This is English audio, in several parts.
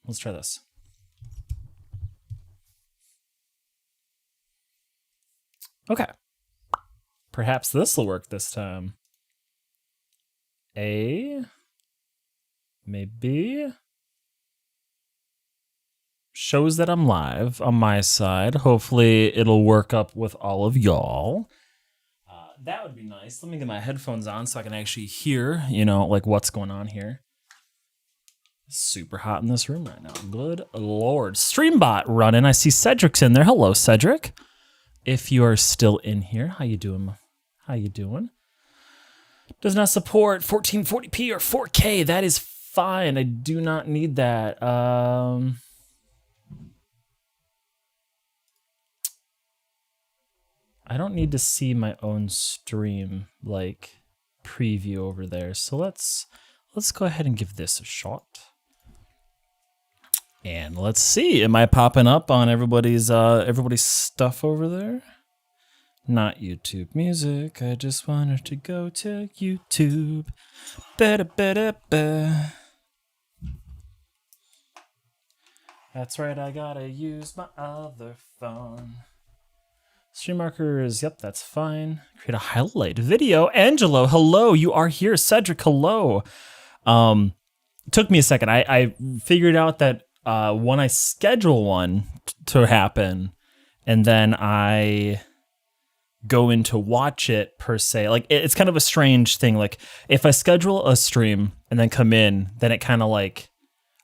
Let's try this. Okay. Perhaps this will work this time. Maybe. Shows that I'm live on my side. Hopefully it'll work up with all of y'all. That would be nice. Let me get my headphones on so I can actually hear, like what's going on here. Super hot in this room right now. Good Lord. Streambot running. I see Cedric's in there. Hello, Cedric. If you are still in here, how you doing? How you doing? Does not support 1440p or 4K. That is fine. I do not need that. I don't need to see my own stream like preview over there. So let's go ahead and give this a shot. And let's see, am I popping up on everybody's stuff over there? Not YouTube music. I just wanted to go to YouTube. Ba-da-ba-da-ba. That's right, I gotta use my other phone. Stream markers, yep, that's fine. Create a highlight video. Angelo, hello, you are here. Cedric, hello. Took me a second. I figured out that when I schedule one to happen, and then I go in to watch it per se, like it's kind of a strange thing. Like if I schedule a stream and then come in, then it kind of like,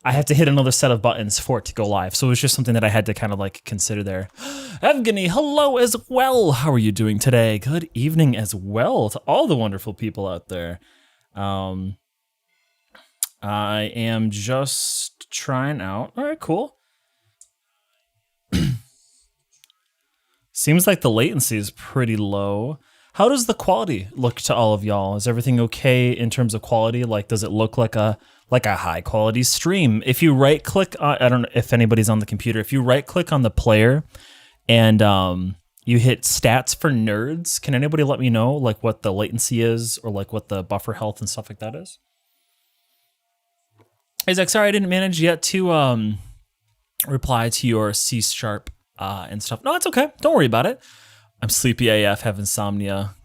I have to hit another set of buttons for it to go live. So it was just something that I had to kind of like consider there. Evgeny, hello as well. How are you doing today? Good evening as well to all the wonderful people out there. I am just trying out. All right, cool. Seems like the latency is pretty low. How does the quality look to all of y'all? Is everything okay in terms of quality? Like, does it look like a high quality stream? If you right click, I don't know if anybody's on the computer, if you right click on the player and you hit stats for nerds, can anybody let me know like what the latency is or like what the buffer health and stuff like that is? AZach, sorry, I didn't manage yet to reply to your C# and stuff. No, it's okay. Don't worry about it. I'm sleepy AF, have insomnia.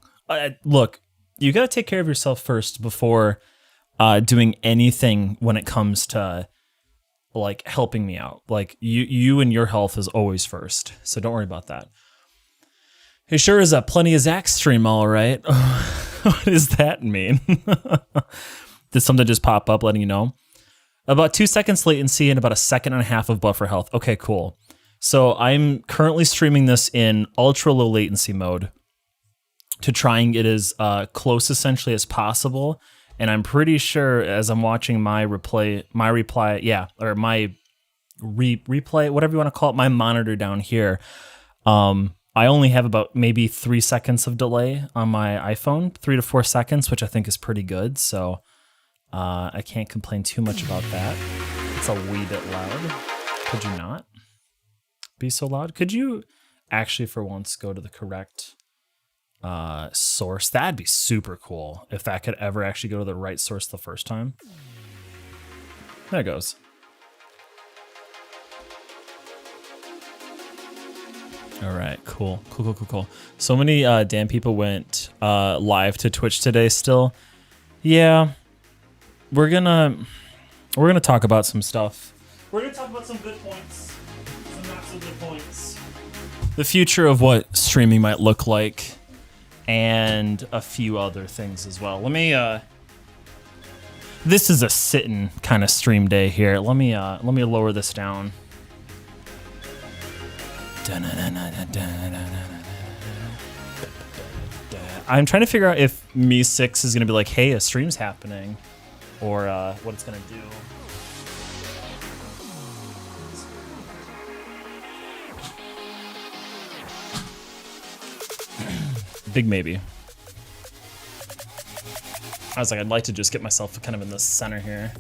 Look, you got to take care of yourself first before doing anything when it comes to like helping me out. Like you and your health is always first. So don't worry about that. It sure is a PlentyAZach stream, all right. What does that mean? Did something just pop up letting you know? About 2 seconds latency and about 1.5 seconds of buffer health. Okay, cool. So I'm currently streaming this in ultra low latency mode to try and get as close essentially as possible. And I'm pretty sure as I'm watching my replay, whatever you want to call it, my monitor down here, I only have about maybe 3 seconds of delay on my iPhone, 3 to 4 seconds, which I think is pretty good. So I can't complain too much about that. It's a wee bit loud. Could you not be so loud? Could you actually for once go to the correct source? That'd be super cool if that could ever actually go to the right source the first time. There it goes. All right, cool. So many damn people went live to Twitch today still. Yeah, we're gonna talk about some stuff. We're gonna talk about some good points, some not so good points, the future of what streaming might look like, and a few other things as well. Let me this is a sitting kind of stream day here. Let me lower this down. I'm trying to figure out if Me6 is gonna be like, hey, a stream's happening, or what it's gonna do. Big maybe. I was like, I'd like to just get myself kind of in the center here.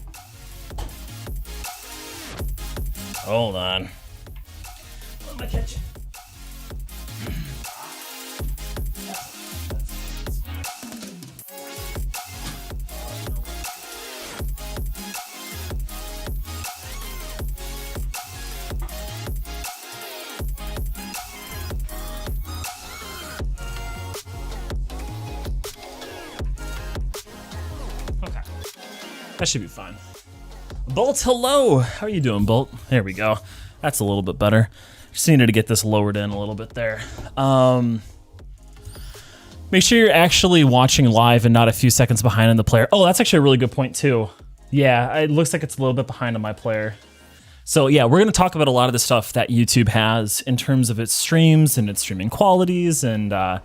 Hold on. What am I catching? That should be fine. Bolt, hello. How are you doing, Bolt? There we go. That's a little bit better. Just needed to get this lowered in a little bit there. Make sure you're actually watching live and not a few seconds behind on the player. Oh, that's actually a really good point too. Yeah, it looks like it's a little bit behind on my player. So yeah, we're gonna talk about a lot of the stuff that YouTube has in terms of its streams and its streaming qualities and a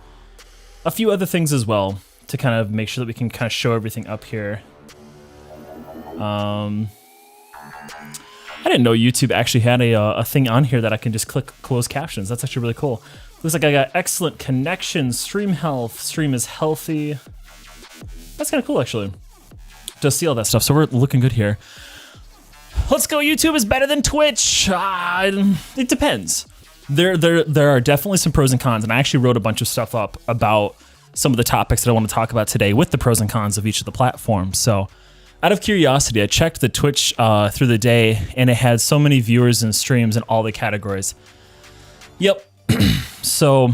few other things as well to kind of make sure that we can kind of show everything up here. I didn't know YouTube actually had a thing on here that I can just click closed captions. That's actually really cool. Looks like I got excellent connection, stream health, stream is healthy. That's kind of cool, actually, to see all that stuff. So we're looking good here. Let's go, YouTube is better than Twitch. It depends. There are definitely some pros and cons, and I actually wrote a bunch of stuff up about some of the topics that I want to talk about today with the pros and cons of each of the platforms. So out of curiosity, I checked the Twitch through the day, and it had so many viewers and streams in all the categories. Yep. So,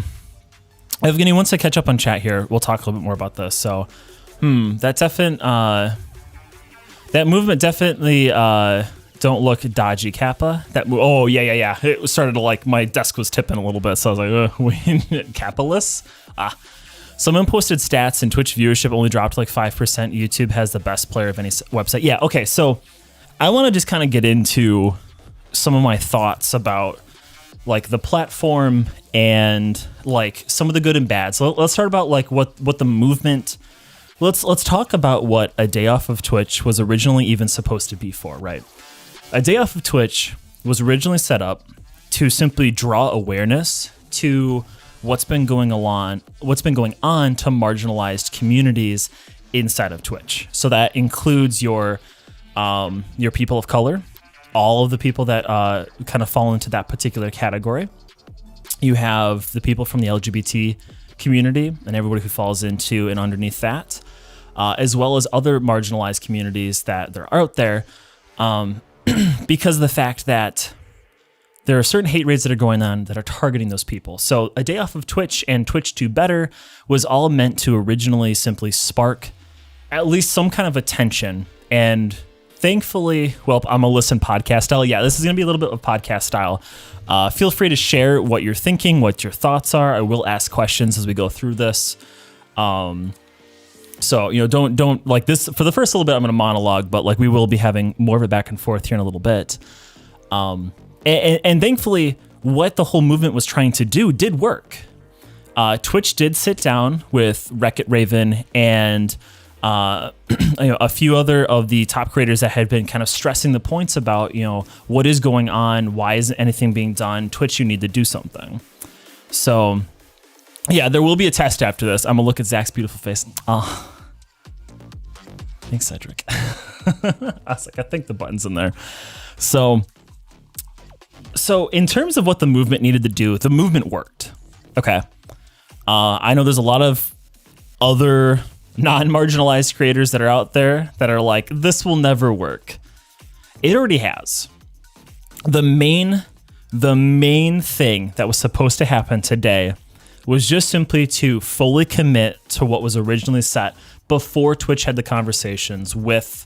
Evgeny, once I catch up on chat here, we'll talk a little bit more about this. So, that movement definitely don't look dodgy, Kappa. Oh yeah. It started to like my desk was tipping a little bit, so I was like, Kappa-less. Someone posted stats and Twitch viewership only dropped like 5%. YouTube has the best player of any website. Yeah, okay. So, I want to just kind of get into some of my thoughts about like the platform and like some of the good and bad. So let's start about like what the movement. Let's talk about what A Day Off of Twitch was originally even supposed to be for, right? A Day Off of Twitch was originally set up to simply draw awareness to what's been going on to marginalized communities inside of Twitch. So that includes your people of color, all of the people that kind of fall into that particular category. You have the people from the LGBT community and everybody who falls into and underneath that, as well as other marginalized communities that are out there, because of the fact that there are certain hate raids that are going on that are targeting those people. So A Day Off of Twitch and Twitch Do Better was all meant to originally simply spark at least some kind of attention. And thankfully, well, I'm gonna listen podcast style. Yeah, this is gonna be a little bit of podcast style. Feel free to share what you're thinking, what your thoughts are. I will ask questions as we go through this. So, don't like this for the first little bit. I'm gonna monologue, but like we will be having more of a back and forth here in a little bit. And thankfully, what the whole movement was trying to do did work. Twitch did sit down with Wreck-It Raven and a few other of the top creators that had been kind of stressing the points about, what is going on? Why isn't anything being done? Twitch, you need to do something. So, yeah, there will be a test after this. I'm gonna look at Zach's beautiful face. Oh, thanks, Cedric. I was like, I think the button's in there. So in terms of what the movement needed to do, the movement worked. Okay. I know there's a lot of other non-marginalized creators that are out there that are like, this will never work. It already has. The main thing that was supposed to happen today was just simply to fully commit to what was originally set before Twitch had the conversations with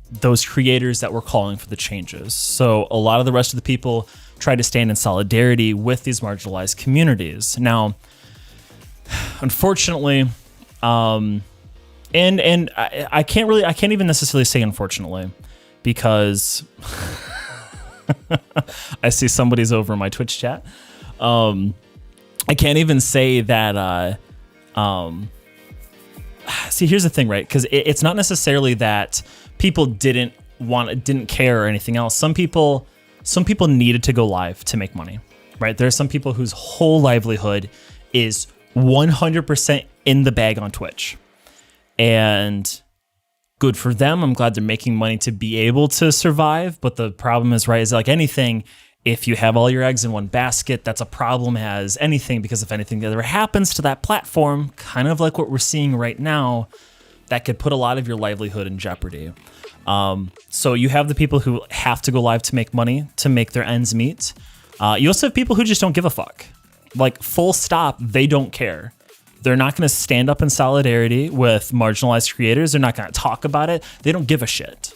those creators that were calling for the changes. So a lot of the rest of the people tried to stand in solidarity with these marginalized communities. Now, unfortunately, and I can't even necessarily say unfortunately, because I see somebody's over in my Twitch chat. I can't even say that, see, here's the thing, right? Because it's not necessarily that people didn't care or anything else. Some people needed to go live to make money, right? There are some people whose whole livelihood is 100% in the bag on Twitch. And good for them. I'm glad they're making money to be able to survive. But the problem is, right, is like anything, if you have all your eggs in one basket, that's a problem as anything, because if anything ever happens to that platform, kind of like what we're seeing right now, that could put a lot of your livelihood in jeopardy. So you have the people who have to go live to make money, to make their ends meet. You also have people who just don't give a fuck. Like, full stop, they don't care. They're not going to stand up in solidarity with marginalized creators. They're not going to talk about it. They don't give a shit.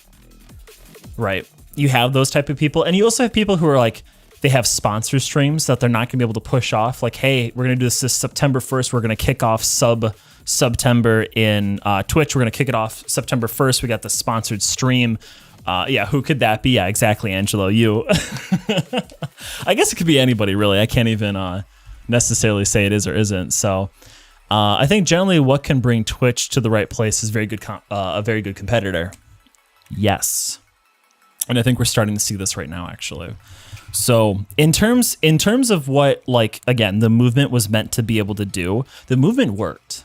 Right? You have those type of people. And you also have people who are like, they have sponsor streams that they're not going to be able to push off. Like, hey, we're going to do this September 1st. We're going to kick off September in Twitch. We're going to kick it off September 1st. We got the sponsored stream. Yeah, who could that be? Yeah, exactly, Angelo, you. I guess it could be anybody, really. I can't even necessarily say it is or isn't. So I think generally what can bring Twitch to the right place is a very good competitor. Yes. And I think we're starting to see this right now, actually. So in terms of what, like, again, the movement was meant to be able to do, the movement worked.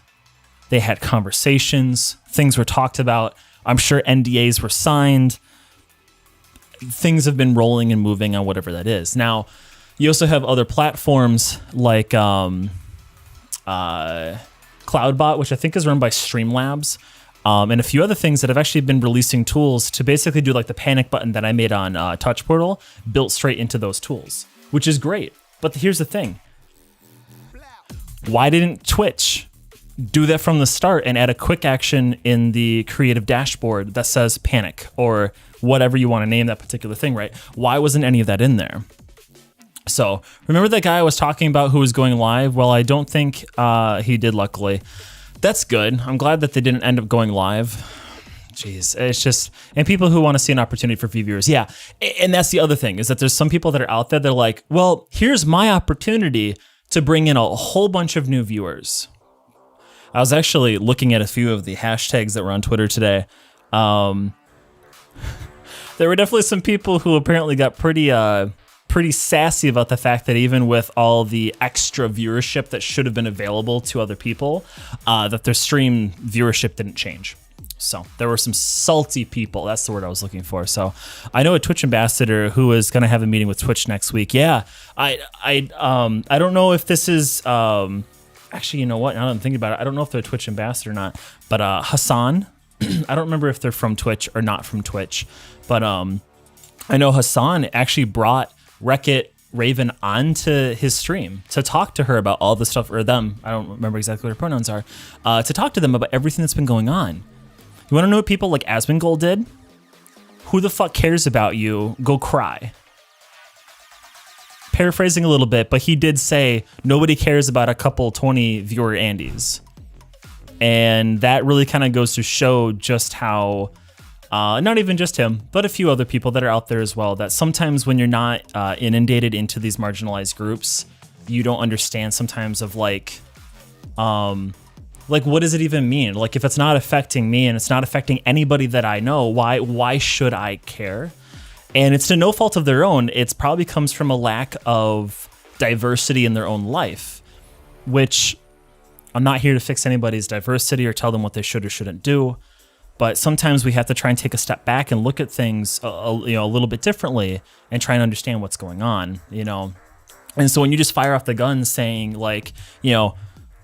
They had conversations, things were talked about. I'm sure NDAs were signed. Things have been rolling and moving on whatever that is. Now, you also have other platforms like Cloudbot, which I think is run by Streamlabs, and a few other things that have actually been releasing tools to basically do like the panic button that I made on Touch Portal, built straight into those tools, which is great. But here's the thing. Why didn't Twitch do that from the start and add a quick action in the creative dashboard that says panic or whatever you want to name that particular thing, right? Why wasn't any of that in there? So remember that guy I was talking about who was going live? Well, I don't think he did, luckily. That's good. I'm glad that they didn't end up going live. Jeez, it's just, and people who want to see an opportunity for viewers. Yeah. And that's the other thing, is that there's some people that are out there that are like, well, here's my opportunity to bring in a whole bunch of new viewers. I was actually looking at a few of the hashtags that were on Twitter today. There were definitely some people who apparently got pretty sassy about the fact that even with all the extra viewership that should have been available to other people, that their stream viewership didn't change. So there were some salty people. That's the word I was looking for. So I know a Twitch ambassador who is going to have a meeting with Twitch next week. Yeah, I don't know if this is actually, you know what? Now that I'm thinking about it, I don't know if they're a Twitch ambassador or not. But Hassan, I don't remember if they're from Twitch or not from Twitch. But I know Hassan actually brought Wreck-It Raven onto his stream to talk to her about all the stuff, or them, I don't remember exactly what her pronouns are, to talk to them about everything that's been going on. You want to know what people like Asmongold did? Who the fuck cares about you? Go cry. Paraphrasing a little bit, but he did say nobody cares about a couple 20 viewer Andys. And that really kind of goes to show just how, not even just him, but a few other people that are out there as well, that sometimes when you're not inundated into these marginalized groups, you don't understand sometimes of like what does it even mean? Like, if it's not affecting me and it's not affecting anybody that I know, why should I care? And it's to no fault of their own. It probably comes from a lack of diversity in their own life, which I'm not here to fix anybody's diversity or tell them what they should or shouldn't do. But sometimes we have to try and take a step back and look at things a little bit differently and try and understand what's going on, you know? And so when you just fire off the gun saying like, you know,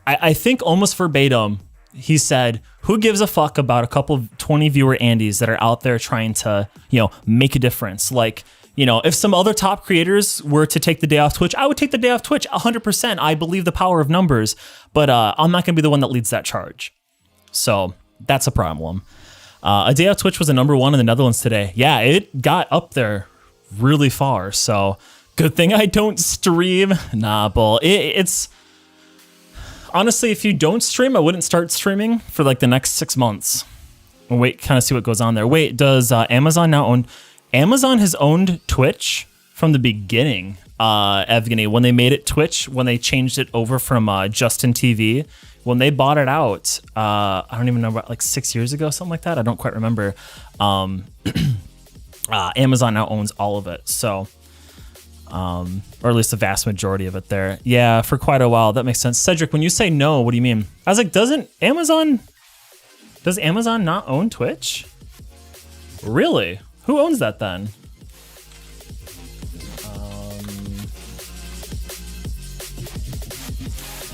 I think almost verbatim, he said, who gives a fuck about a couple of 20 viewer Andys that are out there trying to, you know, make a difference? Like, you know, if some other top creators were to take the day off Twitch, I would take the day off Twitch 100%. I believe the power of numbers, but I'm not going to be the one that leads that charge. So that's a problem. A day off Twitch was a #1 in the Netherlands today. Yeah, it got up there really far. So good thing I don't stream. Nah, bull. It's honestly, if you don't stream, I wouldn't start streaming for like the next 6 months. And wait, kind of see what goes on there. Wait, does Amazon now own? Amazon has owned Twitch from the beginning, Evgeny. When they made it Twitch, when they changed it over from Justin TV, when they bought it out, I don't even know, about like 6 years ago, something like that. I don't quite remember. Amazon now owns all of it. So, or at least the vast majority of it there. Yeah, for quite a while. That makes sense. Cedric, when you say no, what do you mean? I was like, does Amazon not own Twitch? Really? Who owns that then?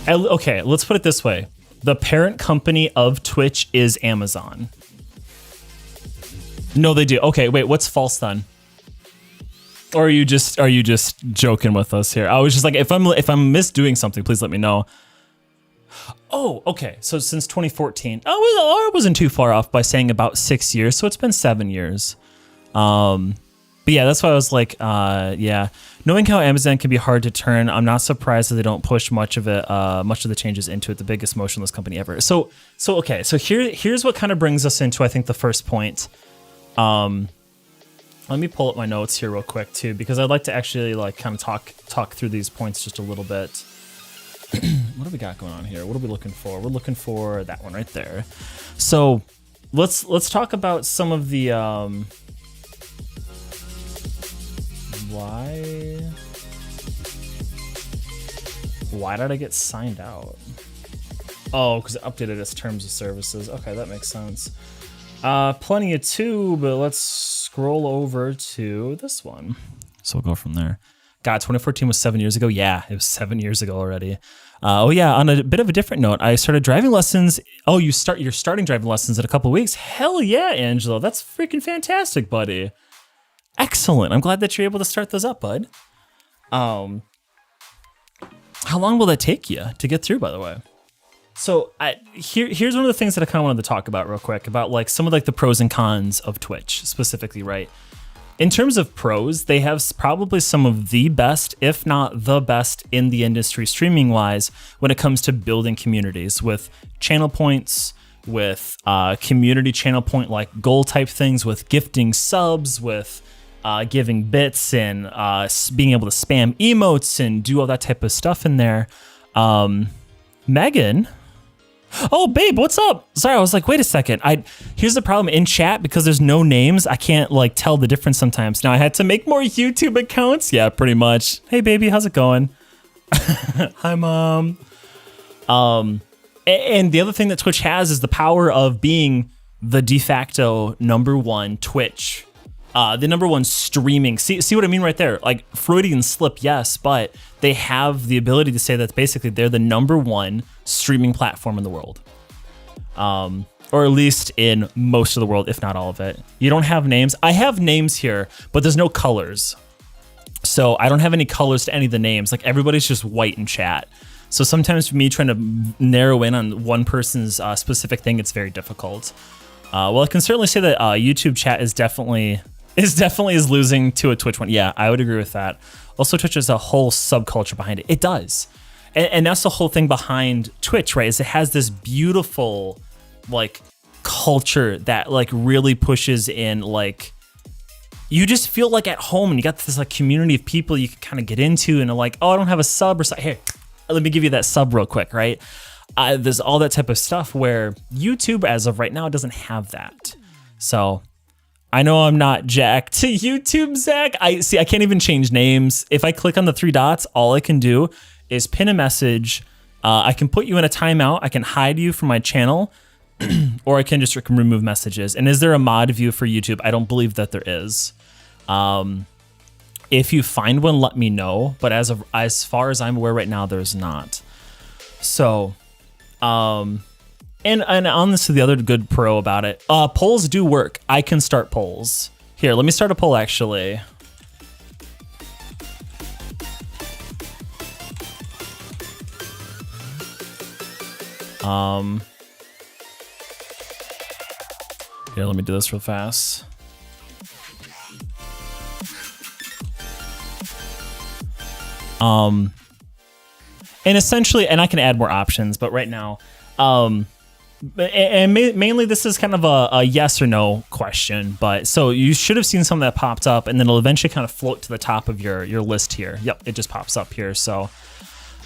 Okay, let's put it this way. The parent company of Twitch is Amazon. No, they do. Okay, wait, what's false then? Or are you just joking with us here? I was just like, if I'm misdoing something, please let me know. Oh, okay. So since 2014, I wasn't too far off by saying about 6 years. So it's been 7 years. But yeah, that's why I was like, yeah. Knowing how Amazon can be hard to turn, I'm not surprised that they don't push much of the changes into it. The biggest motionless company ever. So okay. So here's what kind of brings us into, I think, the first point. Let me pull up my notes here real quick too, because I'd like to actually like kind of talk through these points just a little bit. What do we got going on here? What are we looking for? We're looking for that one right there. So let's talk about some of the why did I get signed out? Oh, because it updated its terms of services. Okay, that makes sense. Plenty of two, but let's scroll over to this one. So we'll go from there. God, 2014 was 7 years ago. Yeah, it was 7 years ago already. Oh yeah, on a bit of a different note, I started driving lessons. Oh, you're starting driving lessons in a couple of weeks. Hell yeah, Angelo. That's freaking fantastic, buddy. Excellent. I'm glad that you're able to start those up, bud. How long will that take you to get through, by the way? So here's one of the things that I kind of wanted to talk about real quick, about like some of like the pros and cons of Twitch specifically, right? In terms of pros, they have probably some of the best, if not the best in the industry streaming wise when it comes to building communities with channel points, with community channel point like goal type things, with gifting subs, with giving bits and being able to spam emotes and do all that type of stuff in there. Megan. Oh, babe, what's up? Sorry, I was like, wait a second. Here's the problem in chat, because there's no names. I can't like tell the difference sometimes. Now I had to make more YouTube accounts. Yeah, pretty much. Hey, baby, how's it going? Hi, mom. And the other thing that Twitch has is the power of being the de facto #1 Twitch. The #1 streaming. See what I mean right there? Like Freudian slip, yes, but they have the ability to say that basically they're the #1 streaming platform in the world. Or at least in most of the world, if not all of it. You don't have names. I have names here, but there's no colors. So I don't have any colors to any of the names. Like everybody's just white in chat. So sometimes for me trying to narrow in on one person's specific thing, it's very difficult. Well, I can certainly say that YouTube chat is definitely losing to a Twitch one. Yeah, I would agree with that. Also, Twitch has a whole subculture behind it. It does. And that's the whole thing behind Twitch, right? Is it has this beautiful, like, culture that, like, really pushes in, like, you just feel like at home and you got this, like, community of people you can kind of get into and are like, oh, I don't have a sub or something. Here, let me give you that sub real quick, right? There's all that type of stuff where YouTube, as of right now, doesn't have that. So I know I'm not jacked to YouTube, Zach. I can't even change names. If I click on the 3 dots, all I can do is pin a message. I can put you in a timeout. I can hide you from my channel, or I can just remove messages. And is there a mod view for YouTube? I don't believe that there is. If you find one, let me know. But as far as I'm aware right now, there's not. So, and on this, the other good pro about it, polls do work. I can start polls. Here, let me start a poll actually. Here, let me do this real fast. And essentially, and I can add more options, but right now, mainly this is kind of a yes or no question, but so you should have seen some that popped up, and then it'll eventually kind of float to the top of your list here. Yep, it just pops up here. So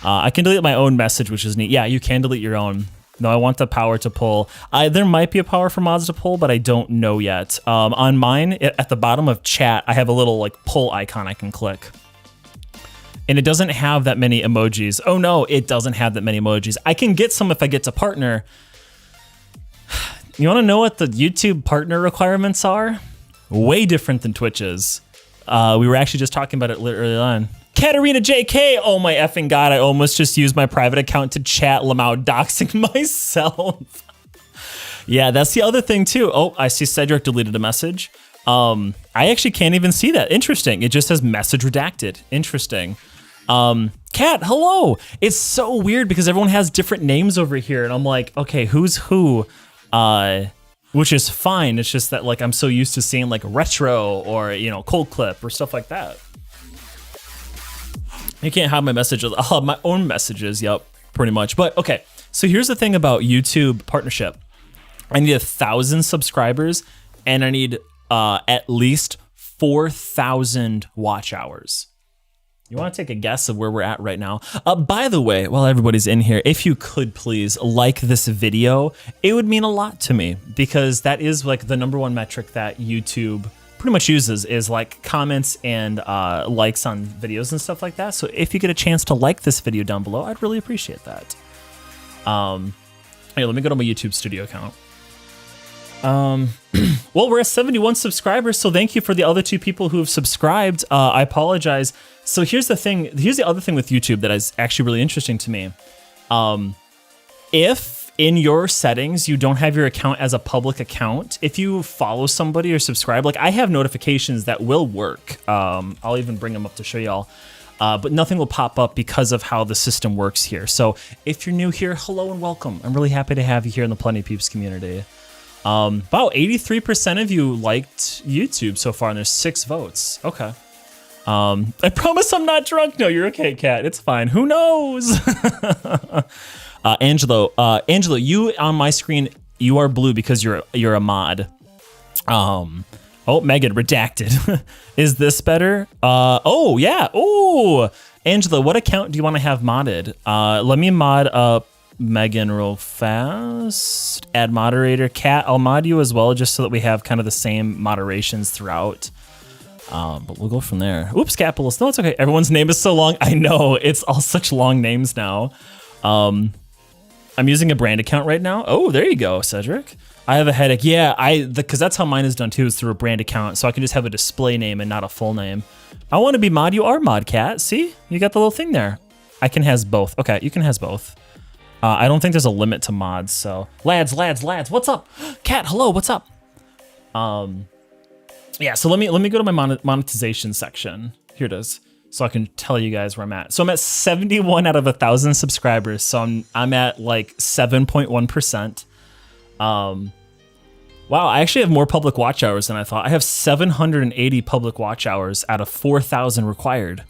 I can delete my own message, which is neat. Yeah, you can delete your own. No, I want the power to pull. There might be a power for mods to pull, but I don't know yet. On mine, at the bottom of chat, I have a little like pull icon I can click. And it doesn't have that many emojis. Oh no, it doesn't have that many emojis. I can get some if I get to partner. You wanna know what the YouTube partner requirements are? Way different than Twitch's. We were actually just talking about it early on. Katarina JK, oh my effing god, I almost just used my private account to chat Lamau, doxing myself. Yeah, that's the other thing too. Oh, I see Cedric deleted a message. I actually can't even see that. Interesting. It just says message redacted. Interesting. Cat, hello. It's so weird because everyone has different names over here, and I'm like, okay, who's who? Which is fine. It's just that like I'm so used to seeing like retro or cold clip or stuff like that. You can't have my messages. I'll have my own messages. Yep, pretty much. But okay, so here's the thing about YouTube partnership. I need 1,000 subscribers, and I need at least 4,000 watch hours. You want to take a guess of where we're at right now? By the way, while everybody's in here, if you could please like this video, it would mean a lot to me because that is like the #1 metric that YouTube pretty much uses is like comments and likes on videos and stuff like that. So if you get a chance to like this video down below, I'd really appreciate that. Here, let me go to my YouTube studio account. Well, we're at 71 subscribers, so thank you for the other 2 people who have subscribed. I apologize. So here's the thing. Here's the other thing with YouTube that is actually really interesting to me. If in your settings you don't have your account as a public account, if you follow somebody or subscribe, like I have notifications that will work. I'll even bring them up to show y'all. But nothing will pop up because of how the system works here. So if you're new here, hello and welcome. I'm really happy to have you here in the Plenty Peeps community. Wow, 83% of you liked YouTube so far, and there's 6 votes. Okay. I promise I'm not drunk. No, you're okay, Kat. It's fine. Who knows? Angelo, you on my screen, you are blue because you're a mod. Oh, Megan, redacted. Is this better? Oh, yeah. Oh, Angela, what account do you want to have modded? Let me mod up Megan real fast. Add moderator. Kat, I'll mod you as well just so that we have kind of the same moderations throughout. But we'll go from there. Oops, Capitalist. No, it's okay. Everyone's name is so long. I know. It's all such long names now. I'm using a brand account right now. Oh, there you go, Cedric. I have a headache. Yeah, because that's how mine is done too, is through a brand account. So I can just have a display name and not a full name. I want to be mod. You are mod, Cat. See? You got the little thing there. I can has both. Okay, you can has both. I don't think there's a limit to mods, so. Lads, what's up? Cat, hello, what's up? Yeah, so let me go to my monetization section. Here it is. So I can tell you guys where I'm at. So I'm at 71 out of 1,000 subscribers. So I'm at like 7.1%. Wow, I actually have more public watch hours than I thought. I have 780 public watch hours out of 4,000 required.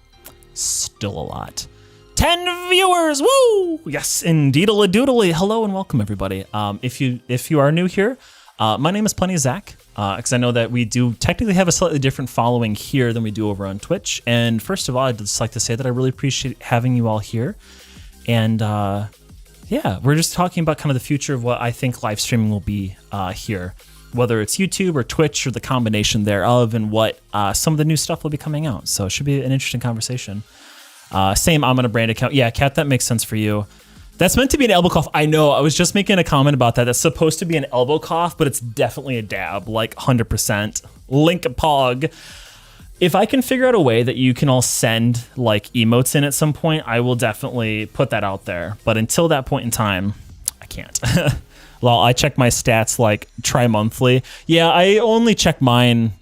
Still a lot. 10 viewers, woo! Yes, indeedly doodly. Hello and welcome, everybody. If you are new here, my name is PlentyAZach, because I know that we do technically have a slightly different following here than we do over on Twitch. And first of all, I'd just like to say that I really appreciate having you all here. And yeah, we're just talking about kind of the future of what I think live streaming will be here, whether it's YouTube or Twitch or the combination thereof, and what some of the new stuff will be coming out. So it should be an interesting conversation. Same, I'm on a brand account. Yeah, Kat, that makes sense for you. That's meant to be an elbow cough. I know, I was just making a comment about that. That's supposed to be an elbow cough, but it's definitely a dab, like 100%. Link a pog. If I can figure out a way that you can all send like emotes in at some point, I will definitely put that out there. But until that point in time, I can't. Well, I check my stats like tri-monthly. Yeah, I only check mine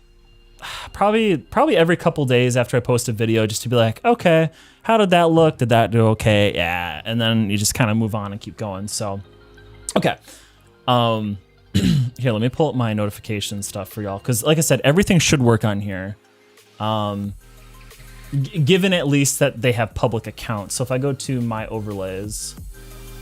probably every couple days after I post a video, just to be like, okay, how did that look? Did that do okay? Yeah, and then you just kind of move on and keep going. So, okay. Here, let me pull up my notification stuff for y'all, because like I said, everything should work on here. Given at least that they have public accounts. So if I go to my overlays,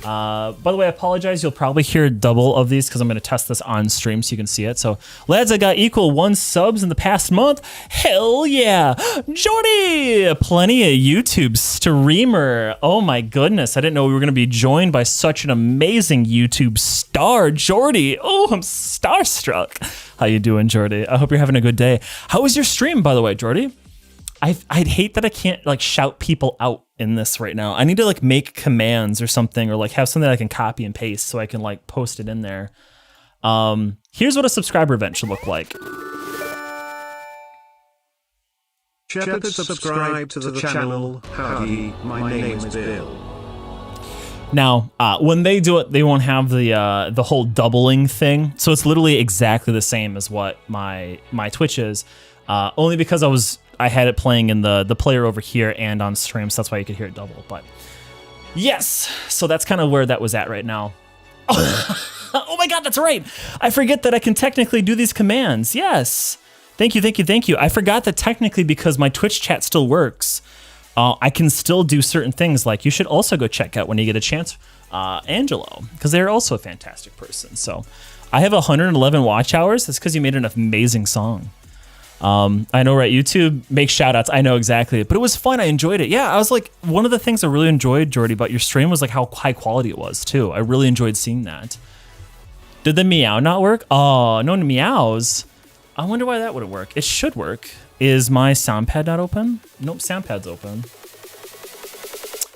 by the way, I apologize. You'll probably hear double of these because I'm going to test this on stream so you can see it. So, lads, I got equal 1 subs in the past month. Hell yeah. Jordy, plenty of YouTube streamer. Oh my goodness. I didn't know we were going to be joined by such an amazing YouTube star, Jordy. Oh, I'm starstruck. How you doing, Jordy? I hope you're having a good day. How was your stream, by the way, Jordy? I'd hate that I can't like shout people out in this right now. I need to like make commands or something, or like have something I can copy and paste so I can like post it in there. Here's what a subscriber event should look like. Shepard, subscribe to the channel. Howdy, my name is Bill. Now, when they do it, they won't have the whole doubling thing. So it's literally exactly the same as what my Twitch is. Only because I was I had it playing in the player over here and on stream, so that's why you could hear it double. But yes, so that's kind of where that was at right now. Oh my God, that's right. I forget that I can technically do these commands. Yes. Thank you, thank you, thank you. I forgot that technically, because my Twitch chat still works, I can still do certain things. Like, you should also go check out, when you get a chance, Angelo, because they're also a fantastic person. So I have 111 watch hours. That's because you made an amazing song. I know, right? YouTube makes shout outs. I know exactly. But it was fun. I enjoyed it. Yeah, I was like, one of the things I really enjoyed, Jordy, about your stream was like how high quality it was too. I really enjoyed seeing that. Did the meow not work? Oh, no meows. I wonder why that wouldn't work. It should work. Is my sound pad not open? Nope, sound pad's open.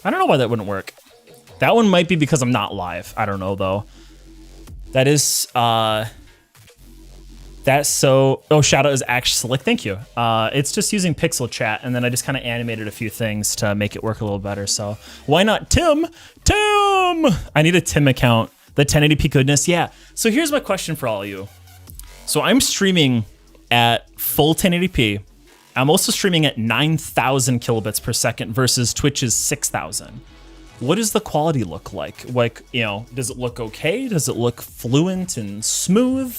I don't know why that wouldn't work. That one might be because I'm not live. I don't know though. That is, that's so, oh, shout out is actually slick. Thank you. It's just using pixel chat, and then I just kind of animated a few things to make it work a little better. So why not Tim? Tim! I need a Tim account. The 1080p goodness, yeah. So here's my question for all of you. So I'm streaming at full 1080p. I'm also streaming at 9,000 kilobits per second versus Twitch's 6,000. What does the quality look like? Like, you know, does it look okay? Does it look fluent and smooth?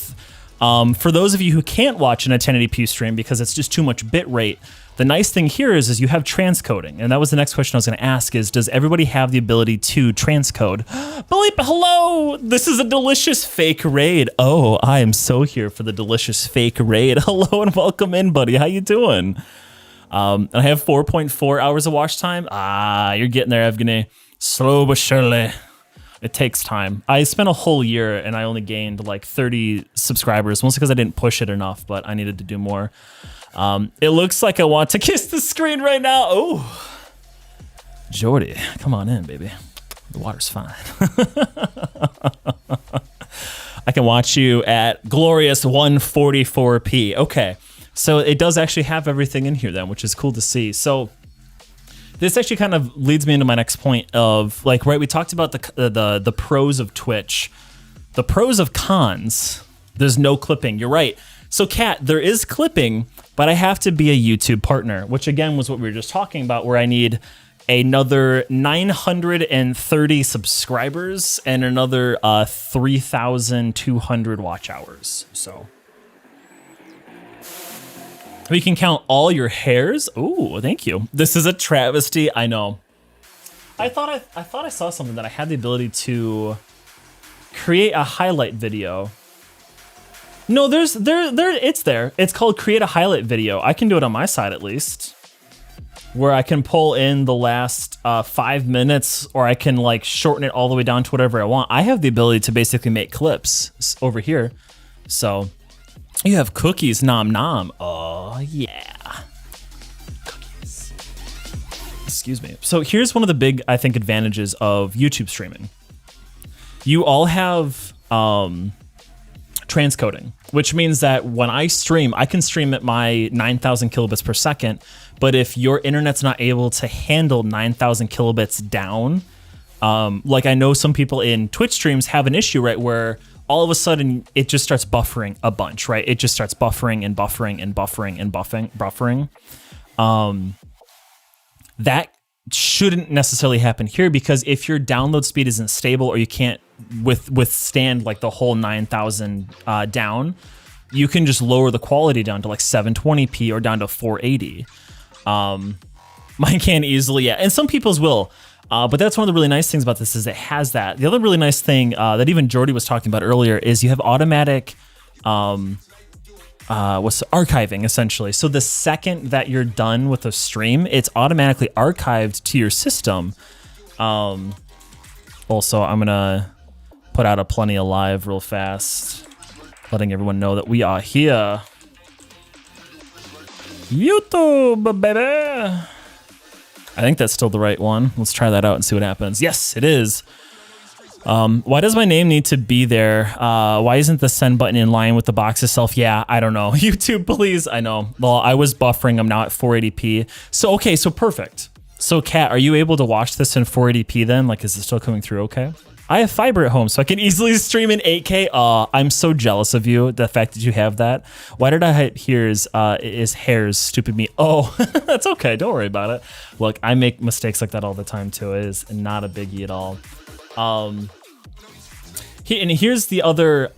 For those of you who can't watch in a 1080p stream because it's just too much bit rate, the nice thing here is you have transcoding. And that was the next question I was going to ask is, does everybody have the ability to transcode? Philippe, hello! This is a delicious fake raid. Oh, I am so here for the delicious fake raid. Hello and welcome in, buddy. How you doing? And I have 4.4 hours of watch time. Ah, you're getting there, Evgeny. Slow but surely. It takes time. I spent a whole year and I only gained like 30 subscribers, mostly because I didn't push it enough, but I needed to do more. It looks like I want to kiss the screen right now. Oh, Jordy, come on in, baby. The water's fine. I can watch you at glorious 144p. Okay, so it does actually have everything in here then, which is cool to see. So this actually kind of leads me into my next point of like, right, we talked about the pros of Twitch, the pros of cons. There's no clipping. You're right. So Kat, there is clipping, but I have to be a YouTube partner, which again was what we were just talking about, where I need another 930 subscribers and another 3,200 watch hours. So we can count all your hairs. Ooh, thank you. This is a travesty. I know. I thought I saw something that I had the ability to create a highlight video. No, it's there. It's called create a highlight video. I can do it on my side at least, where I can pull in the last 5 minutes, or I can like shorten it all the way down to whatever I want. I have the ability to basically make clips over here. So you have cookies, nom nom. Oh yeah, cookies. Excuse me. So here's one of the big, I think, advantages of YouTube streaming. You all have transcoding, which means that when I stream, I can stream at my 9,000 kilobits per second. But if your internet's not able to handle 9,000 kilobits down, like I know some people in Twitch streams have an issue, right, where all of a sudden it just starts buffering a bunch, right? It just starts buffering and buffering and buffering and buffering. That shouldn't necessarily happen here, because if your download speed isn't stable or you can't withstand like the whole 9,000 down, you can just lower the quality down to like 720p or down to 480. Mine can't easily, yeah, and some people's will. But that's one of the really nice things about this is it has that. The other really nice thing that even Jordy was talking about earlier is you have automatic archiving, essentially. So the second that you're done with a stream, it's automatically archived to your system. Also, I'm gonna put out a PlentyAZach real fast, letting everyone know that we are here. YouTube, baby. I think that's still the right one. Let's try that out and see what happens. Yes, it is. Why does my name need to be there? Why isn't the send button in line with the box itself? Yeah, I don't know. YouTube, please. I know. Well, I was buffering. I'm now at 480p. So, okay, so perfect. So, Kat, are you able to watch this in 480p then? Like, is it still coming through okay? I have fiber at home, so I can easily stream in 8K. I'm so jealous of you, the fact that you have that. Why did I hit here is hairs, stupid me. Oh, that's okay. Don't worry about it. Look, I make mistakes like that all the time, too. It is not a biggie at all. Here's the other...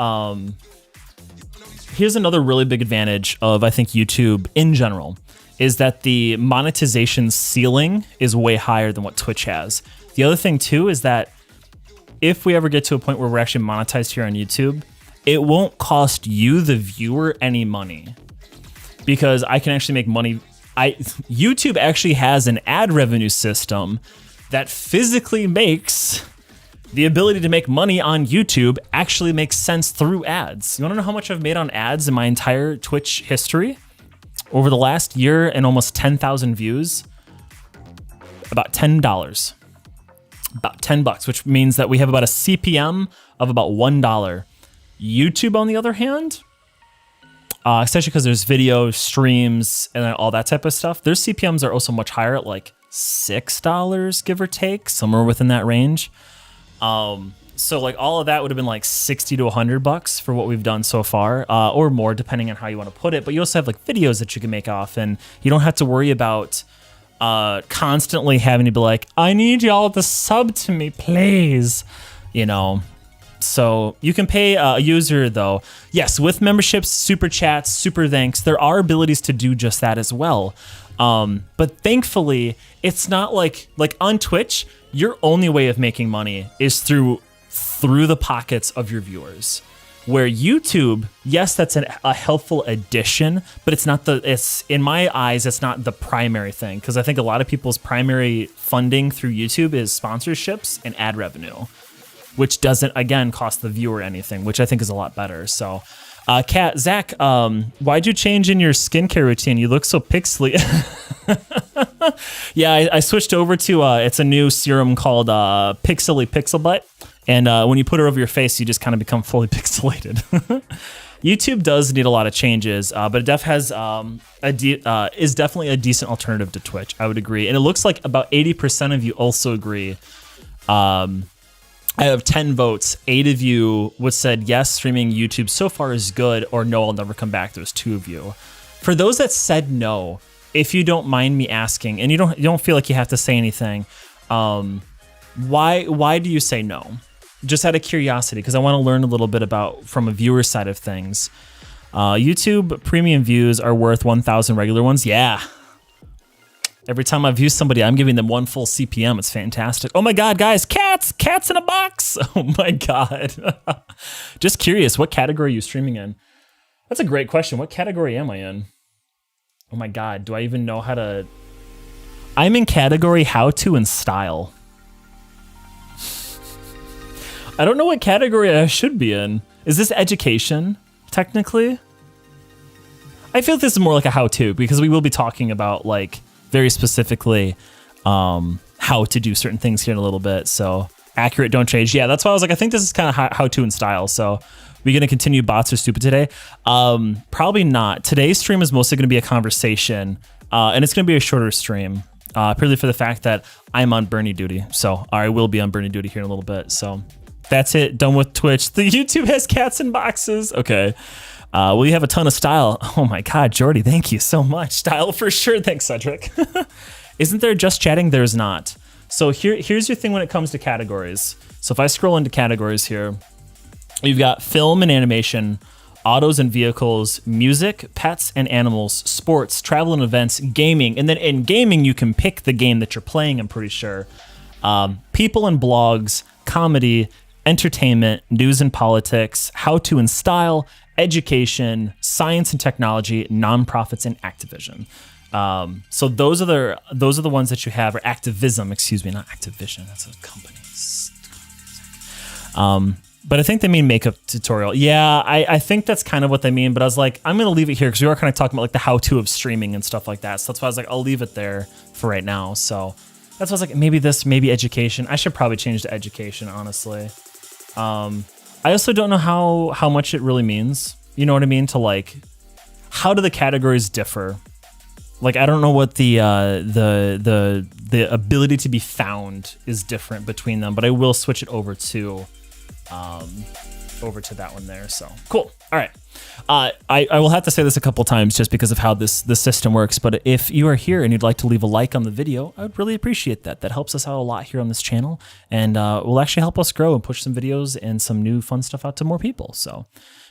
here's another really big advantage of, I think, YouTube in general, is that the monetization ceiling is way higher than what Twitch has. The other thing, too, is that if we ever get to a point where we're actually monetized here on YouTube, it won't cost you, the viewer, any money. Because I can actually make money. YouTube actually has an ad revenue system that physically makes the ability to make money on YouTube actually makes sense through ads. You want to know how much I've made on ads in my entire Twitch history? Over the last year and almost 10,000 views, about $10. About $10, which means that we have about a CPM of about $1. YouTube, on the other hand, especially because there's video streams and all that type of stuff, their CPMs are also much higher at like $6, give or take, somewhere within that range. So like all of that would have been like $60 to $100 for what we've done so far, or more, depending on how you want to put it. But you also have like videos that you can make off, and you don't have to worry about constantly having to be like, I need y'all to sub to me, please. You know, so you can pay a user though. Yes, with memberships, super chats, super thanks, there are abilities to do just that as well. But thankfully, it's not like on Twitch, your only way of making money is through the pockets of your viewers. Where YouTube, yes, that's a helpful addition, but it's in my eyes, it's not the primary thing. Because I think a lot of people's primary funding through YouTube is sponsorships and ad revenue, which doesn't, again, cost the viewer anything, which I think is a lot better. So, Zach, why'd you change in your skincare routine? You look so pixely. Yeah, I switched over to, it's a new serum called Pixely Pixel Butt. And when you put it over your face, you just kind of become fully pixelated. YouTube does need a lot of changes, but it is definitely a decent alternative to Twitch. I would agree. And it looks like about 80% of you also agree. I have 10 votes. 8 of you would said, yes, streaming YouTube so far is good, or no, I'll never come back. There's 2 of you. For those that said no, if you don't mind me asking, and you don't feel like you have to say anything, why do you say no? Just out of curiosity, because I want to learn a little bit about from a viewer side of things. YouTube premium views are worth 1,000 regular ones. Yeah. Every time I view somebody, I'm giving them 1 full CPM. It's fantastic. Oh my God, guys, cats in a box. Oh my God. Just curious, what category are you streaming in? That's a great question. What category am I in? Oh my God, do I even know how to? I'm in category how to and style. I don't know what category I should be in. Is this education, technically? I feel this is more like a how-to, because we will be talking about like very specifically how to do certain things here in a little bit. So accurate, don't change. Yeah, that's why I was like, I think this is kind of how to and style. So we're going to continue bots are stupid today? Probably not. Today's stream is mostly going to be a conversation, and it's going to be a shorter stream, purely for the fact that I'm on Bernie duty. So I will be on Bernie duty here in a little bit. So that's it. Done with Twitch. The YouTube has cats in boxes. Okay. Well, you have a ton of style. Oh my God, Jordy, thank you so much. Style for sure. Thanks, Cedric. Isn't there just chatting? There's not. So here's your thing when it comes to categories. So if I scroll into categories here, you've got film and animation, autos and vehicles, music, pets and animals, sports, travel and events, gaming. And then in gaming, you can pick the game that you're playing, I'm pretty sure. People and blogs, comedy, entertainment, news and politics, how to and style, education, science and technology, nonprofits, and Activision. So those are the ones that you have, or activism, excuse me, not Activision. That's a company. But I think they mean makeup tutorial. Yeah, I think that's kind of what they mean. But I was like, I'm going to leave it here because we are kind of talking about like the how-to of streaming and stuff like that. So that's why I was like, I'll leave it there for right now. So that's why I was like, maybe education. I should probably change to education, honestly. I also don't know how much it really means. You know what I mean? To like, how do the categories differ? Like, I don't know what the ability to be found is different between them, but I will switch it over to over to that one there. So cool. All right. I will have to say this a couple times just because of how this system works. But if you are here and you'd like to leave a like on the video, I would really appreciate that. That helps us out a lot here on this channel, and will actually help us grow and push some videos and some new fun stuff out to more people. So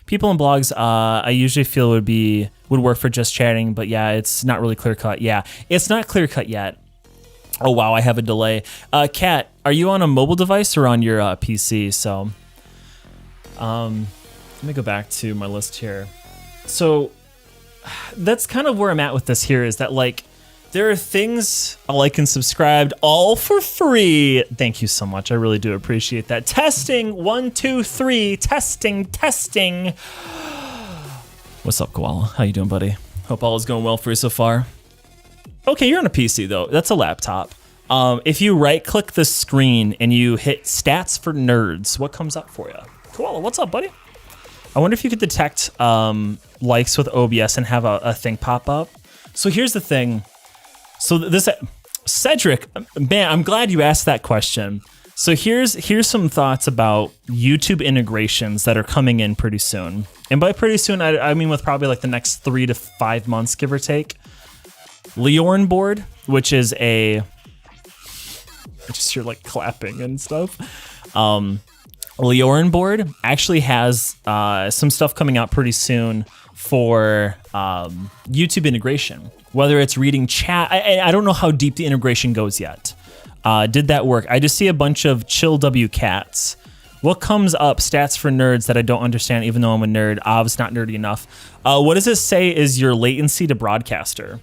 people in blogs, I usually feel would work for just chatting, but yeah, it's not really clear cut. Yeah, it's not clear cut yet. Oh wow, I have a delay. Kat, are you on a mobile device or on your PC? So, let me go back to my list here. So that's kind of where I'm at with this here, is that like there are things I like and subscribed all for free. Thank you so much. I really do appreciate that. Testing 1, 2, 3. Testing. What's up, Koala? How you doing, buddy? Hope all is going well for you so far. Okay, you're on a PC though. That's a laptop. If you right click the screen and you hit stats for nerds, what comes up for you? Koala, what's up, buddy? I wonder if you could detect likes with OBS and have a thing pop up. So here's the thing. So this, Cedric, man, I'm glad you asked that question. So here's some thoughts about YouTube integrations that are coming in pretty soon. And by pretty soon, I mean with probably like the next 3 to 5 months, give or take. Leorn board, which is I just hear like clapping and stuff. Leorn board actually has some stuff coming out pretty soon for YouTube integration. Whether it's reading chat, I don't know how deep the integration goes yet. Did that work? I just see a bunch of chill W cats. What comes up? Stats for nerds that I don't understand, even though I'm a nerd. Obv's not nerdy enough. What does it say is your latency to broadcaster?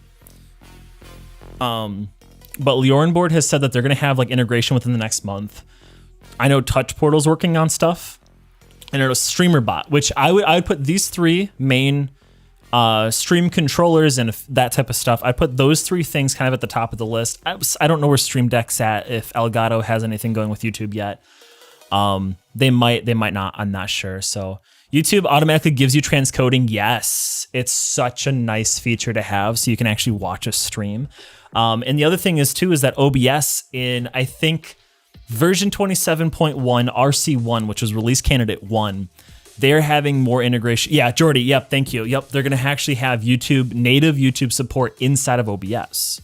But Leorn board has said that they're gonna have like integration within the next month. I know Touch Portal's working on stuff, and I know StreamerBot, which I would put these 3 main stream controllers and that type of stuff. I put those 3 things kind of at the top of the list. I don't know where Stream Deck's at, if Elgato has anything going with YouTube yet. They might not, I'm not sure. So YouTube automatically gives you transcoding. Yes, it's such a nice feature to have, so you can actually watch a stream. And the other thing is that OBS in, I think, version 27.1 RC1, which was release candidate 1, they're having more integration. Yeah, Jordy, yep, thank you. Yep, they're gonna actually have native YouTube support inside of OBS.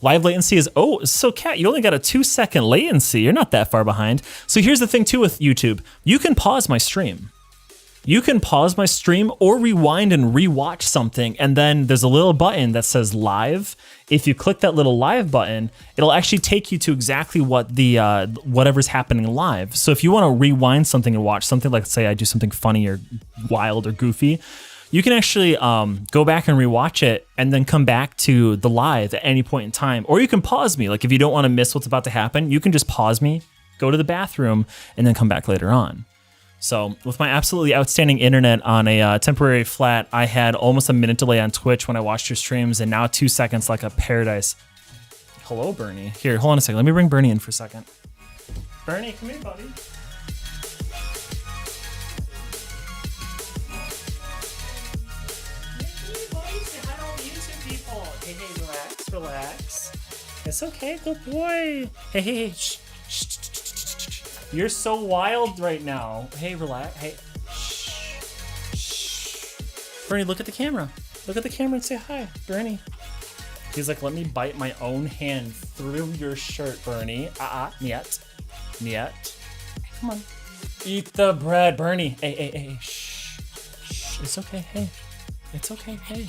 Live latency is, so Kat, you only got a 2-second latency. You're not that far behind. So here's the thing too with YouTube. You can pause my stream. You can pause my stream or rewind and rewatch something, and then there's a little button that says live. If you click that little live button, it'll actually take you to exactly what the whatever's happening live. So if you want to rewind something and watch something, like say I do something funny or wild or goofy, you can actually go back and rewatch it and then come back to the live at any point in time. Or you can pause me. Like if you don't want to miss what's about to happen, you can just pause me, go to the bathroom, and then come back later on. So with my absolutely outstanding internet on a temporary flat, I had almost a minute delay on Twitch when I watched your streams, and now 2 seconds like a paradise. Hello, Bernie. Here, hold on a second. Let me bring Bernie in for a second. Bernie, come here, buddy. Hey, relax. It's okay, good boy. Hey, shh. You're so wild right now. Hey, relax. Hey, shh. Bernie, look at the camera. Look at the camera and say hi, Bernie. He's like, let me bite my own hand through your shirt, Bernie. Niet. Come on. Eat the bread, Bernie. Hey, shh. It's okay, hey. It's okay, hey.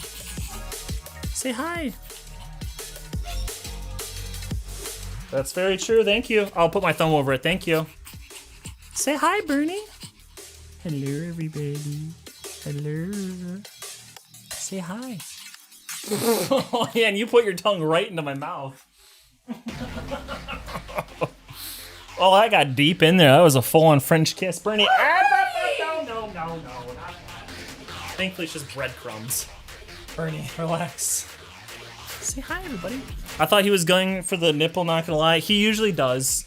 Say hi. That's very true, thank you. I'll put my thumb over it, thank you. Say hi, Bernie. Hello, everybody. Hello. Say hi. Oh, yeah, and you put your tongue right into my mouth. Oh, I got deep in there. That was a full-on French kiss. Bernie. No. Thankfully, it's just breadcrumbs. Bernie, relax. Say hi, everybody. I thought he was going for the nipple, not gonna lie. He usually does.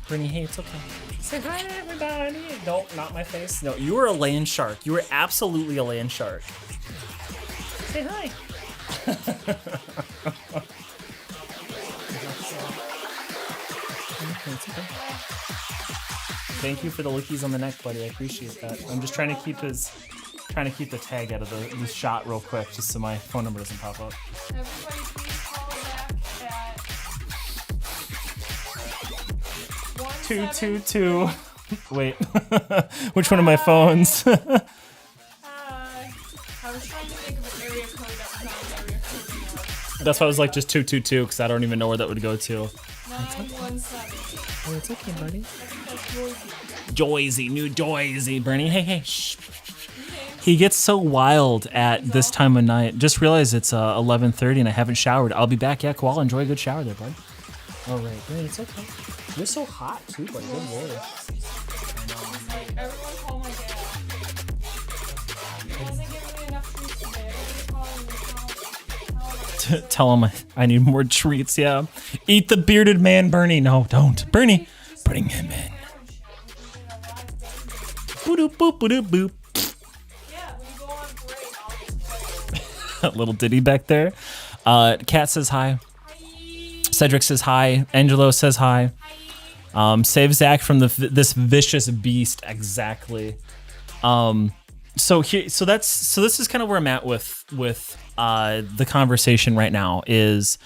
Bernie, hey, it's okay. Say hi to everybody. Nope, not my face. No, you were a land shark. You were absolutely a land shark. Say hi. It's okay. Thank you for the lookies on the neck, buddy. I appreciate that. I'm just trying to keep the tag out of the shot real quick, just so my phone number doesn't pop up. Everybody please call back at 222. Wait, which one of my phones? I was trying to think of an area code that was not area code. That's why I was like just 222, because I don't even know where that would go to. 917. Oh, it's okay, buddy. That's Rosie. Joyzy, new Joyzy. Bernie, hey, shh. He gets so wild at this time of night. Just realized it's 11:30 and I haven't showered. I'll be back. Yeah, Koala, enjoy a good shower there, bud. All right, Bernie, it's okay. You're so hot too, buddy. Good lord. Like, everyone call my dad. He hasn't given me enough treats today. Everybody call him. Tell him I need more treats. Yeah, eat the bearded man, Bernie. No, don't, Bernie. Bring him in. Boop boop boop boop. Yeah, when you go on break, I'll just play. Little ditty back there. Kat says hi. Cedric says hi. Angelo says hi. Save Zach from this vicious beast. Exactly. So this is kind of where I'm at with the conversation right now. Is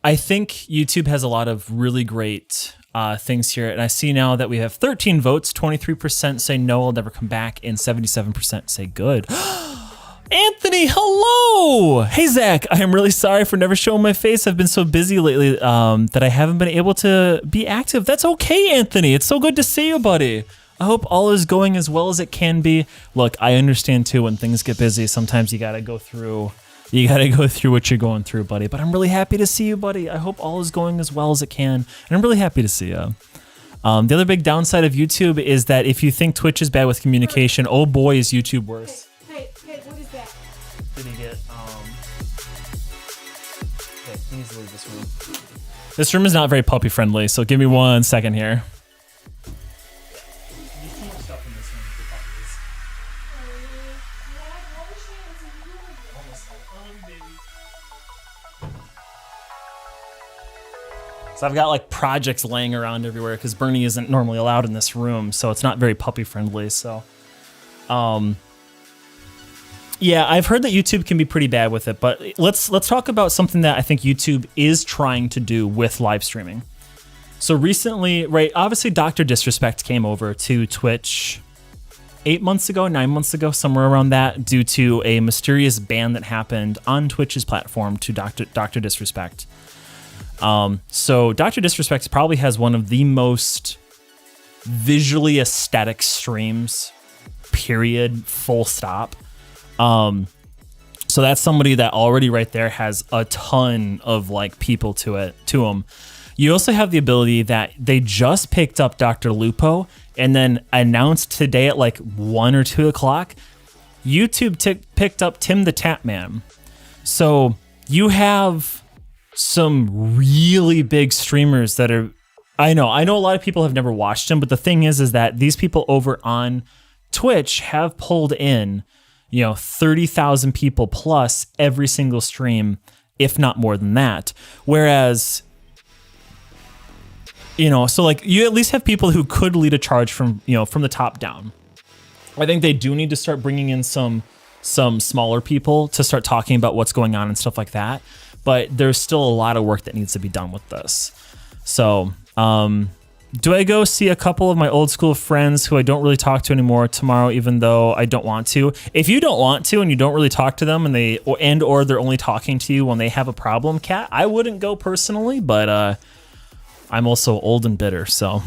I think YouTube has a lot of really great things here, and I see now that we have 13 votes. 23% say no, I'll never come back, and 77% say good. Anthony, hello! Hey, Zach, I am really sorry for never showing my face. I've been so busy lately that I haven't been able to be active. That's okay, Anthony. It's so good to see you, buddy. I hope all is going as well as it can be. Look, I understand, too, when things get busy, sometimes you gotta go through what you're going through, buddy. But I'm really happy to see you, buddy. I hope all is going as well as it can, and I'm really happy to see you. The other big downside of YouTube is that if you think Twitch is bad with communication, oh boy, is YouTube worse. Hey, what is that? Did he get, okay, he needs to leave this room. This room is not very puppy friendly, so give me 1 second here. So I've got like projects laying around everywhere because Bernie isn't normally allowed in this room, so it's not very puppy friendly. So, yeah, I've heard that YouTube can be pretty bad with it, but let's talk about something that I think YouTube is trying to do with live streaming. So recently, right, obviously Dr. Disrespect came over to Twitch 9 months ago, somewhere around that, due to a mysterious ban that happened on Twitch's platform to Dr. Disrespect. So Dr. Disrespect probably has one of the most visually aesthetic streams, period, full stop. So that's somebody that already right there has a ton of like people to him. You also have the ability that they just picked up Dr. Lupo and then announced today at like 1 or 2 o'clock, YouTube picked up Tim the Tap Man. So you have some really big streamers that are, I know a lot of people have never watched him, but the thing is that these people over on Twitch have pulled in, 30,000 people plus every single stream, if not more than that. Whereas, so like you at least have people who could lead a charge from the top down. I think they do need to start bringing in some smaller people to start talking about what's going on and stuff like that. But there's still a lot of work that needs to be done with this. So, do I go see a couple of my old school friends who I don't really talk to anymore tomorrow, even though I don't want to? If you don't want to and you don't really talk to them and or they're only talking to you when they have a problem, Kat, I wouldn't go personally, but I'm also old and bitter, so.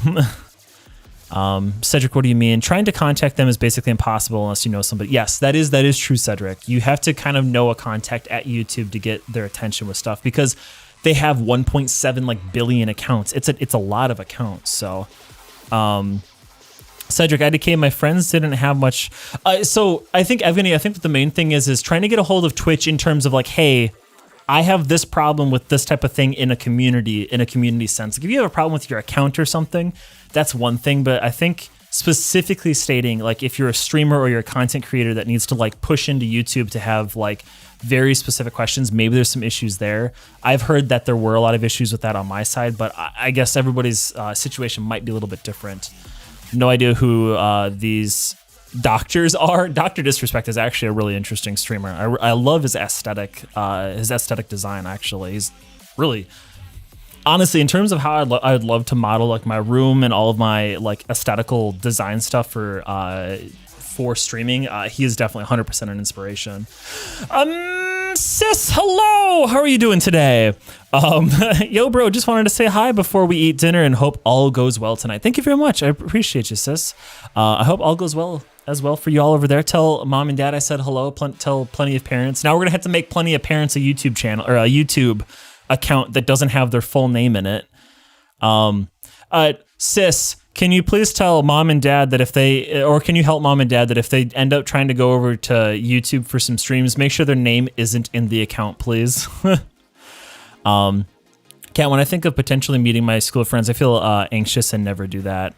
Cedric, what do you mean? Trying to contact them is basically impossible unless you know somebody. Yes, that is true, Cedric. You have to kind of know a contact at YouTube to get their attention with stuff because they have 1.7 billion accounts. It's a lot of accounts. So, Cedric, IDK, my friends didn't have much. So I think Evgeny, that the main thing is trying to get a hold of Twitch in terms of like, hey, I have this problem with this type of thing in a community sense. Like if you have a problem with your account or something, that's one thing. But I think specifically stating like if you're a streamer or you're a content creator that needs to like push into YouTube to have like very specific questions, maybe there's some issues there. I've heard that there were a lot of issues with that on my side, but I guess everybody's situation might be a little bit different. No idea who these doctors are. Dr. Disrespect is actually a really interesting streamer. I love his aesthetic design. Actually, he's really, honestly, in terms of how I'd love to model like my room and all of my like aesthetical design stuff for streaming. He is definitely 100% an inspiration. Sis, hello. How are you doing today? Yo, bro, just wanted to say hi before we eat dinner and hope all goes well tonight. Thank you very much. I appreciate you, sis. I hope all goes well as well for you all over there. Tell mom and dad I said hello. Tell plenty of parents. Now we're gonna have to make plenty of parents a YouTube channel or a YouTube account that doesn't have their full name in it. Sis, can you please tell mom and dad that can you help mom and dad that if they end up trying to go over to YouTube for some streams, make sure their name isn't in the account, please. Kat, when I think of potentially meeting my school friends, I feel anxious and never do that.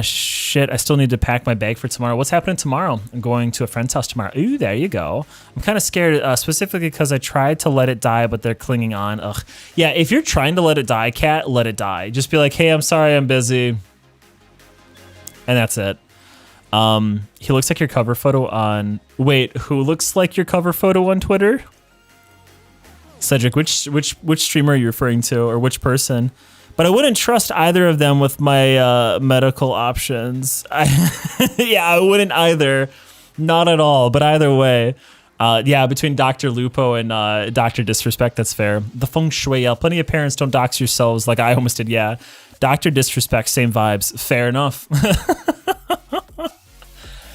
Shit, I still need to pack my bag for tomorrow. What's happening tomorrow? I'm going to a friend's house tomorrow. Ooh, there you go. I'm kind of scared, specifically because I tried to let it die, but they're clinging on. Ugh. Yeah, if you're trying to let it die, Kat, let it die. Just be like, hey, I'm sorry, I'm busy. And that's it. He looks like your cover photo on... Wait, who looks like your cover photo on Twitter? Cedric, which streamer are you referring to, or which person? But I wouldn't trust either of them with my medical options. I wouldn't either. Not at all. But either way, between Dr. Lupo and Dr. Disrespect, that's fair. The feng shui, plenty of parents don't dox yourselves like I almost did. Yeah, Dr. Disrespect, same vibes. Fair enough.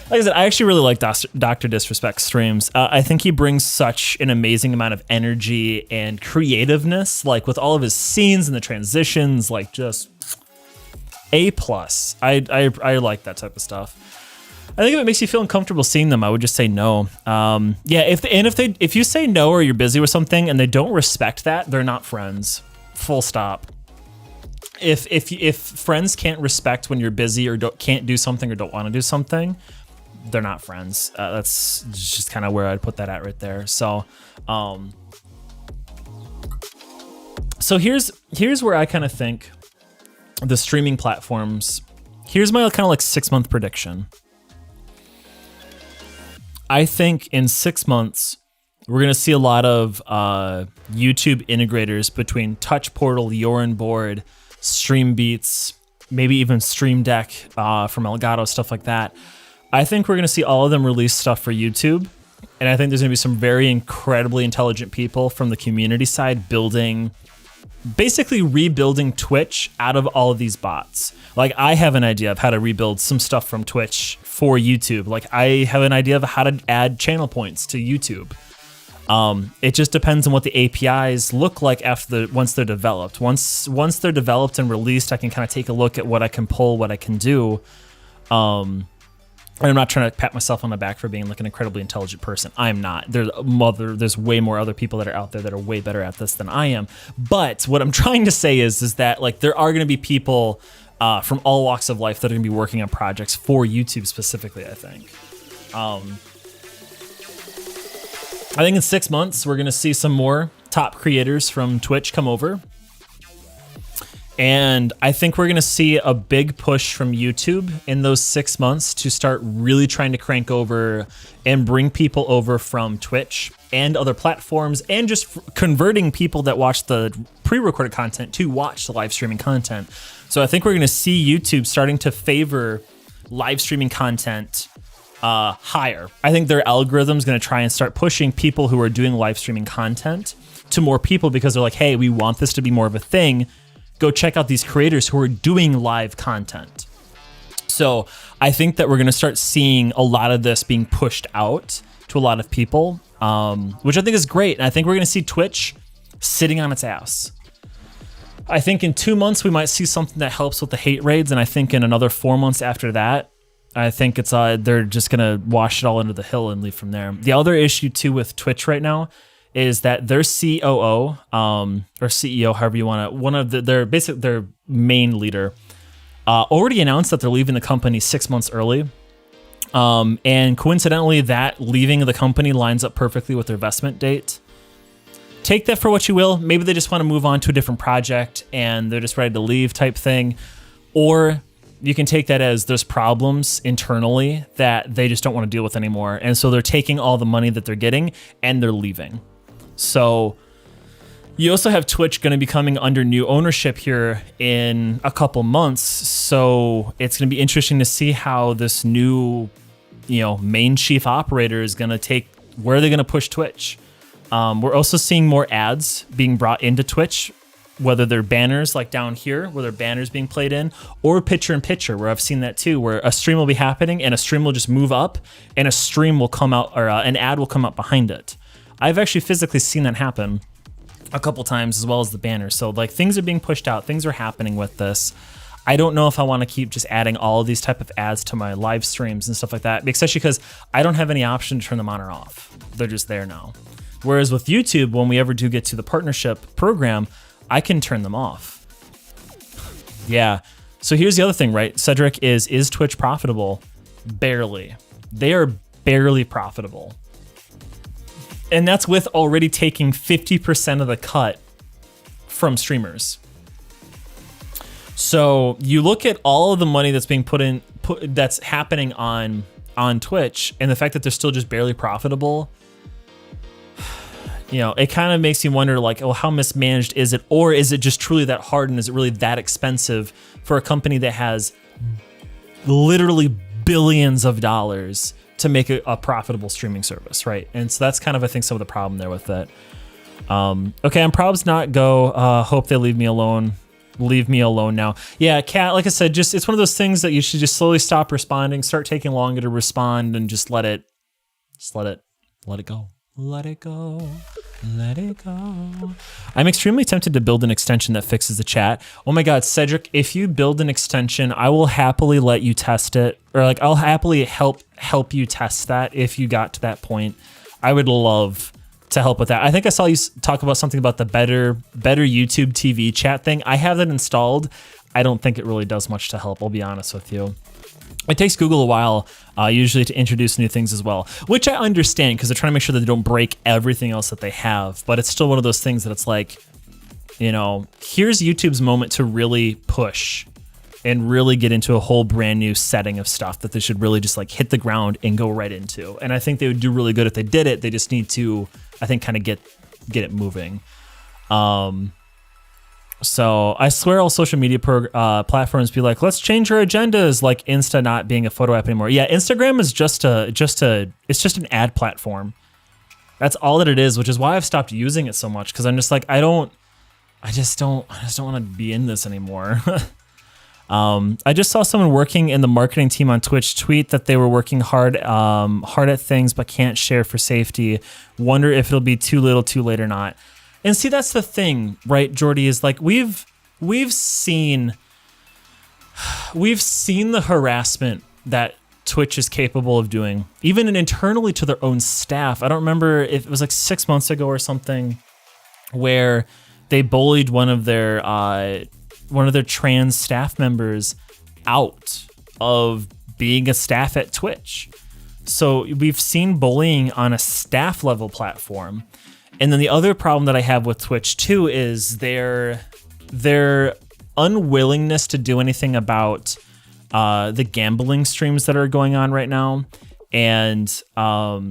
Like I said, I actually really like Dr. Disrespect streams. I think he brings such an amazing amount of energy and creativeness, like with all of his scenes and the transitions, like just A+. I like that type of stuff. I think if it makes you feel uncomfortable seeing them, I would just say no. If you say no or you're busy with something and they don't respect that, they're not friends. Full stop. If friends can't respect when you're busy or can't do something or don't want to do something, they're not friends. That's just kind of where I'd put that at right there. So, here's where I kind of think the streaming platforms. Here's my kind of like 6-month prediction. I think in 6 months we're gonna see a lot of YouTube integrators between Touch Portal, You're On Board, Stream Beats, maybe even Stream Deck from Elgato, stuff like that. I think we're going to see all of them release stuff for YouTube. And I think there's going to be some very incredibly intelligent people from the community side basically rebuilding Twitch out of all of these bots. Like, I have an idea of how to rebuild some stuff from Twitch for YouTube. Like, I have an idea of how to add channel points to YouTube. It just depends on what the APIs look like once they're developed. Once they're developed and released, I can kind of take a look at what I can pull, what I can do. And I'm not trying to pat myself on the back for being like an incredibly intelligent person. I'm not. There's way more other people that are out there that are way better at this than I am. But what I'm trying to say is that like there are going to be people from all walks of life that are going to be working on projects for YouTube specifically, I think. I think in 6 months, we're going to see some more top creators from Twitch come over. And I think we're going to see a big push from YouTube in those 6 months to start really trying to crank over and bring people over from Twitch and other platforms and just converting people that watch the pre-recorded content to watch the live streaming content. So I think we're going to see YouTube starting to favor live streaming content higher. I think their algorithm is going to try and start pushing people who are doing live streaming content to more people because they're like, hey, we want this to be more of a thing. Go check out these creators who are doing live content. So I think that we're going to start seeing a lot of this being pushed out to a lot of people, which I think is great. And I think we're going to see Twitch sitting on its ass. I think in 2 months, we might see something that helps with the hate raids. And I think in another 4 months after that, I think it's they're just going to wash it all into the hill and leave from there. The other issue too with Twitch right now is that their COO, or CEO, however you want to, their main leader, already announced that they're leaving the company 6 months early. And coincidentally, that leaving the company lines up perfectly with their investment date. Take that for what you will. Maybe they just want to move on to a different project and they're just ready to leave type thing. Or you can take that as there's problems internally that they just don't want to deal with anymore. And so they're taking all the money that they're getting and they're leaving. So you also have Twitch going to be coming under new ownership here in a couple months. So it's going to be interesting to see how this new, main chief operator is going to where they're going to push Twitch. We're also seeing more ads being brought into Twitch, whether they're banners like down here, where they're banners being played in, or picture-in-picture, where I've seen that too, where a stream will be happening and a stream will just move up and a stream will come out, or an ad will come up behind it. I've actually physically seen that happen a couple times, as well as the banner. So like things are being pushed out, things are happening with this. I don't know if I want to keep just adding all of these type of ads to my live streams and stuff like that, especially because I don't have any option to turn them on or off. They're just there now. Whereas with YouTube, when we ever do get to the partnership program, I can turn them off. Yeah. So here's the other thing, right? Cedric, is Twitch profitable? Barely. They are barely profitable. And that's with already taking 50% of the cut from streamers. So you look at all of the money that's being that's happening on Twitch, and the fact that they're still just barely profitable, it kind of makes you wonder, like, how mismanaged is it? Or is it just truly that hard, and is it really that expensive for a company that has literally billions of dollars to make a profitable streaming service, right? And so that's kind of, I think, some of the problem there with it. Okay, I'm probs not go. Hope they leave me alone. Leave me alone now. Yeah, Kat, like I said, it's one of those things that you should just slowly stop responding, start taking longer to respond, and just let it go. Let it go. Let it go. I'm extremely tempted to build an extension that fixes the chat. Oh my God, Cedric, if you build an extension, I will happily let you test it. Or like, I'll happily help you test that if you got to that point. I would love to help with that. I think I saw you talk about something about the better YouTube TV chat thing. I have that installed. I don't think it really does much to help, I'll be honest with you. It takes Google a while, usually, to introduce new things as well, which I understand because they're trying to make sure that they don't break everything else that they have. But it's still one of those things that it's like, here's YouTube's moment to really push and really get into a whole brand new setting of stuff that they should really just like hit the ground and go right into. And I think they would do really good if they did it. They just need to, I think, kind of get it moving. So I swear all social media platforms be like, let's change our agendas, like Insta not being a photo app anymore. Yeah, Instagram is just an ad platform. That's all that it is, which is why I've stopped using it so much, because I'm just like, I just don't want to be in this anymore. I just saw someone working in the marketing team on Twitch tweet that they were working hard at things but can't share for safety. Wonder if it'll be too little too late or not. And see, that's the thing, right, Jordy, is like we've seen the harassment that Twitch is capable of doing, even internally to their own staff. I don't remember if it was like 6 months ago or something, where they bullied one of their trans staff members out of being a staff at Twitch. So we've seen bullying on a staff level platform. And then the other problem that I have with Twitch too is their unwillingness to do anything about the gambling streams that are going on right now. And I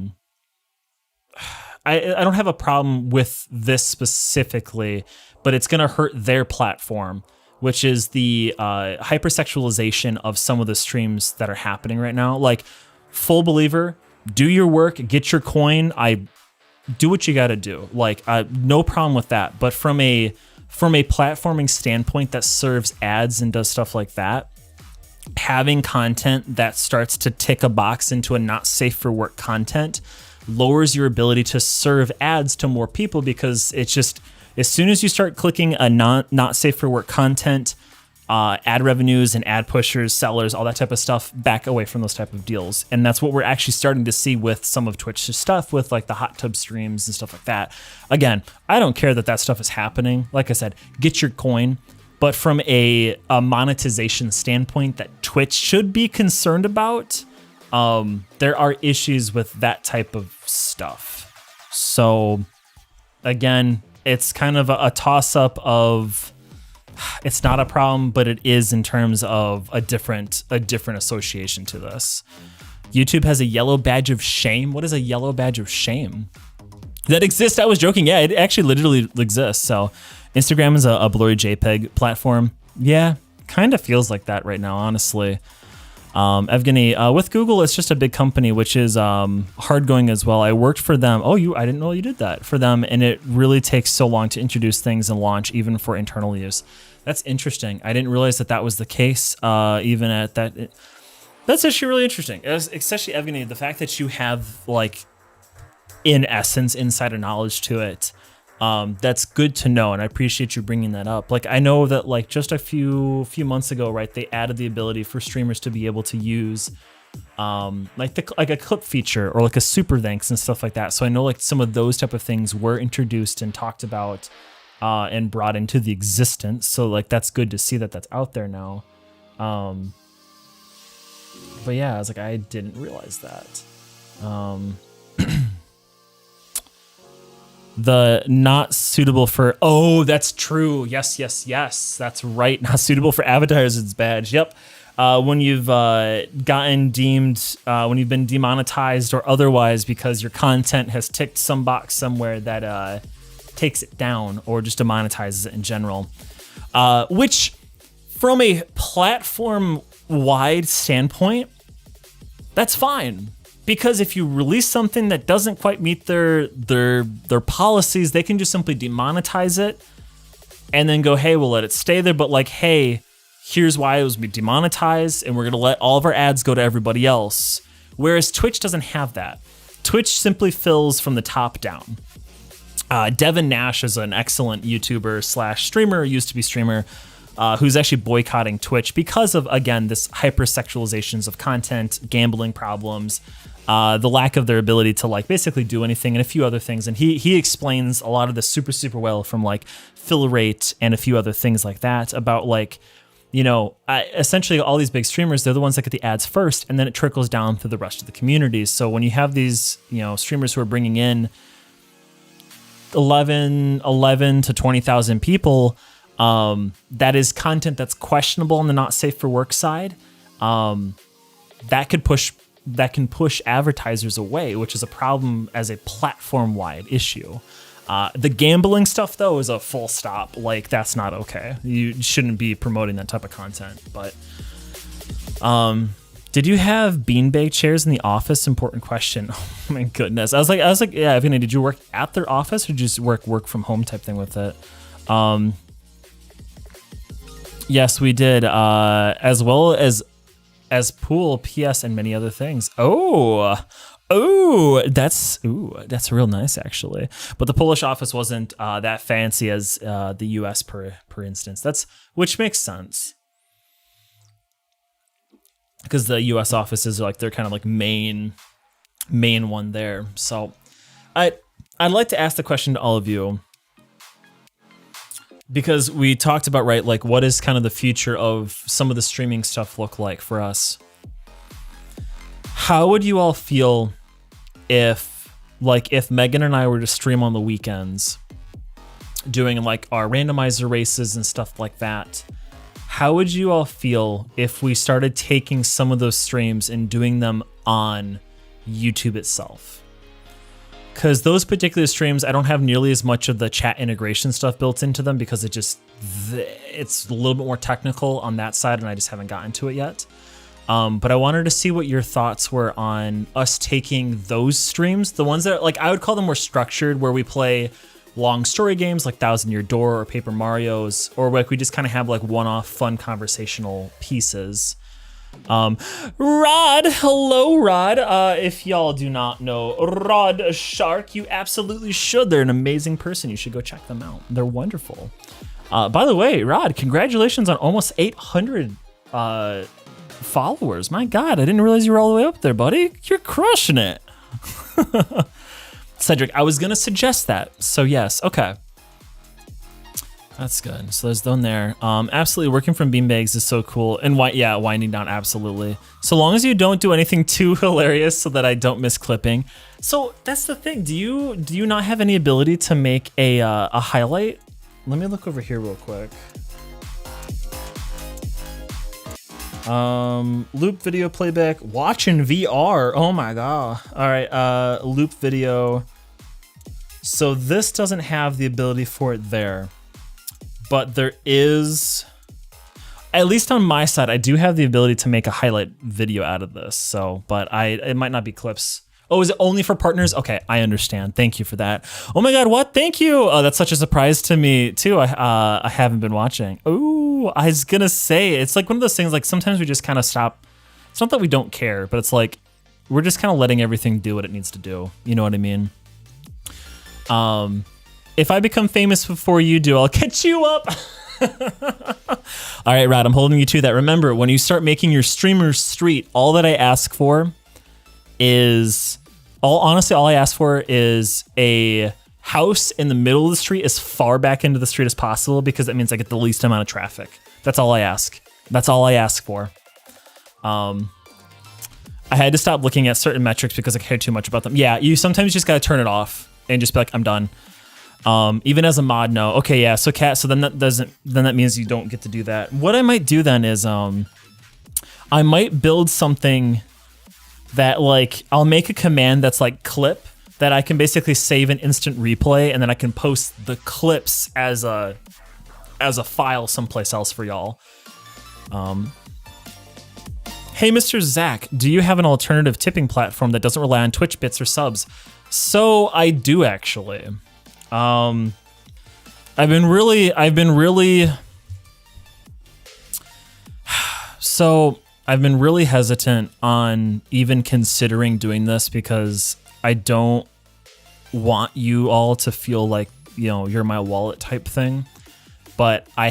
don't have a problem with this specifically, but it's going to hurt their platform, which is the hypersexualization of some of the streams that are happening right now. Like, full believer, do your work, get your coin. Do what you got to do. Like, no problem with that. But from a platforming standpoint that serves ads and does stuff like that, having content that starts to tick a box into a not safe for work content lowers your ability to serve ads to more people, because it's just, as soon as you start clicking a not safe for work content, ad revenues and ad pushers, sellers, all that type of stuff back away from those type of deals. And that's what we're actually starting to see with some of Twitch's stuff, with like the hot tub streams and stuff like that. Again, I don't care that stuff is happening. Like I said, get your coin. But from a monetization standpoint that Twitch should be concerned about, there are issues with that type of stuff. So again, it's kind of a toss-up of, it's not a problem, but it is in terms of a different association to this. YouTube has a yellow badge of shame. What is a yellow badge of shame? That exists? I was joking. Yeah, it actually literally exists. So Instagram is a blurry JPEG platform. Yeah, kind of feels like that right now, honestly. Evgeny, with Google, it's just a big company, which is hard going as well. I worked for them. Oh, I didn't know you did that for them. And it really takes so long to introduce things and launch, even for internal use. That's interesting. I didn't realize that was the case, even at that. That's actually really interesting, especially Evgeny, the fact that you have, like, in essence, insider knowledge to it. That's good to know, and I appreciate you bringing that up. Like, I know that, like, just a few months ago, right, they added the ability for streamers to be able to use like a clip feature or like a super thanks and stuff like that. So I know, like, some of those type of things were introduced and talked about and brought into the existence. So, like, that's good to see that that's out there now. But yeah, I was like, I didn't realize that. The not suitable for, oh, that's true. Yes, that's right. Not suitable for advertisers badge. Yep. When you've gotten deemed, when you've been demonetized or otherwise because your content has ticked some box somewhere that takes it down or just demonetizes it in general. Which, from a platform-wide standpoint, that's fine. Because if you release something that doesn't quite meet their policies, they can just simply demonetize it and then go, hey, we'll let it stay there. But, like, hey, here's why it was demonetized, and we're going to let all of our ads go to everybody else. Whereas Twitch doesn't have that. Twitch simply fills from the top down. Devin Nash is an excellent YouTuber / streamer, used to be streamer, who's actually boycotting Twitch because of, again, this hypersexualizations of content, gambling problems, the lack of their ability to, like, basically do anything, and a few other things. And he explains a lot of this super well from, like, fill rate and a few other things like that about, like, you know, essentially all these big streamers, they're the ones that get the ads first, and then it trickles down through the rest of the communities. So when you have these, you know, streamers who are bringing in 11 to 20,000 people, that is content that's questionable on the not safe for work side, that can push advertisers away, which is a problem as a platform-wide issue. The gambling stuff, though, is a full stop. Like, that's not okay. You shouldn't be promoting that type of content. But did you have beanbag chairs in the office? Important question. Oh my goodness. I was like, yeah, Evgeny, did you work at their office or did you just work from home type thing with it? Yes, we did. As well as pool, PS, and many other things. That's real nice, actually. But the Polish office wasn't that fancy as the US, per instance. Which makes sense, because the US office is like, they're kind of like main one there. So I'd like to ask the question to all of you, because we talked about, right, like, what is kind of the future of some of the streaming stuff look like for us? How would you all feel if Megan and I were to stream on the weekends, doing, like, our randomizer races and stuff like that? How would you all feel if we started taking some of those streams and doing them on YouTube itself? Because those particular streams, I don't have nearly as much of the chat integration stuff built into them, because it's a little bit more technical on that side, and I just haven't gotten to it yet. But I wanted to see what your thoughts were on us taking those streams, the ones that, like, I would call them more structured, where we play long story games like Thousand Year Door or Paper Mario's, or like we just kind of have, like, one-off fun conversational pieces. Rod, hello, Rod. If y'all do not know Rod Shark, you absolutely should. They're an amazing person. You should go check them out. They're wonderful. By the way, Rod, congratulations on almost 800 followers. My God, I didn't realize you were all the way up there, buddy. You're crushing it. Cedric, I was gonna suggest that. So yes, okay. That's good. So there's one there. Absolutely, working from beanbags is so cool. And winding down, absolutely. So long as you don't do anything too hilarious so that I don't miss clipping. So that's the thing. Do you not have any ability to make a highlight? Let me look over here real quick. Loop video playback, watch in VR. Oh my god. All right, loop video. So this doesn't have the ability for it there, but there is, at least on my side, I do have the ability to make a highlight video out of this. So, but it might not be clips. Oh, is it only for partners? Okay, I understand. Thank you for that. Oh my God, what? Thank you. Oh, that's such a surprise to me too. I haven't been watching. Ooh, I was gonna say, it's like one of those things, like sometimes we just kind of stop. It's not that we don't care, but it's like, we're just kind of letting everything do what it needs to do. You know what I mean? If I become famous before you do, I'll catch you up. All right, Rod, I'm holding you to that. Remember, when you start making your streamer street, all that I ask for is, honestly, all I ask for is a house in the middle of the street as far back into the street as possible, because that means I get the least amount of traffic. That's all I ask. That's all I ask for. I had to stop looking at certain metrics because I cared too much about them. Yeah, you sometimes just gotta turn it off and just be like, I'm done. Even as a mod, no. Okay, yeah. So then that means you don't get to do that. What I might do then is I might build something that, like, I'll make a command that's like clip, that I can basically save an instant replay, and then I can post the clips as a file someplace else for y'all. Hey, Mr. Zach, do you have an alternative tipping platform that doesn't rely on Twitch bits or subs? So I do, actually. I've been really hesitant on even considering doing this because I don't want you all to feel like, you know, you're my wallet type thing. But I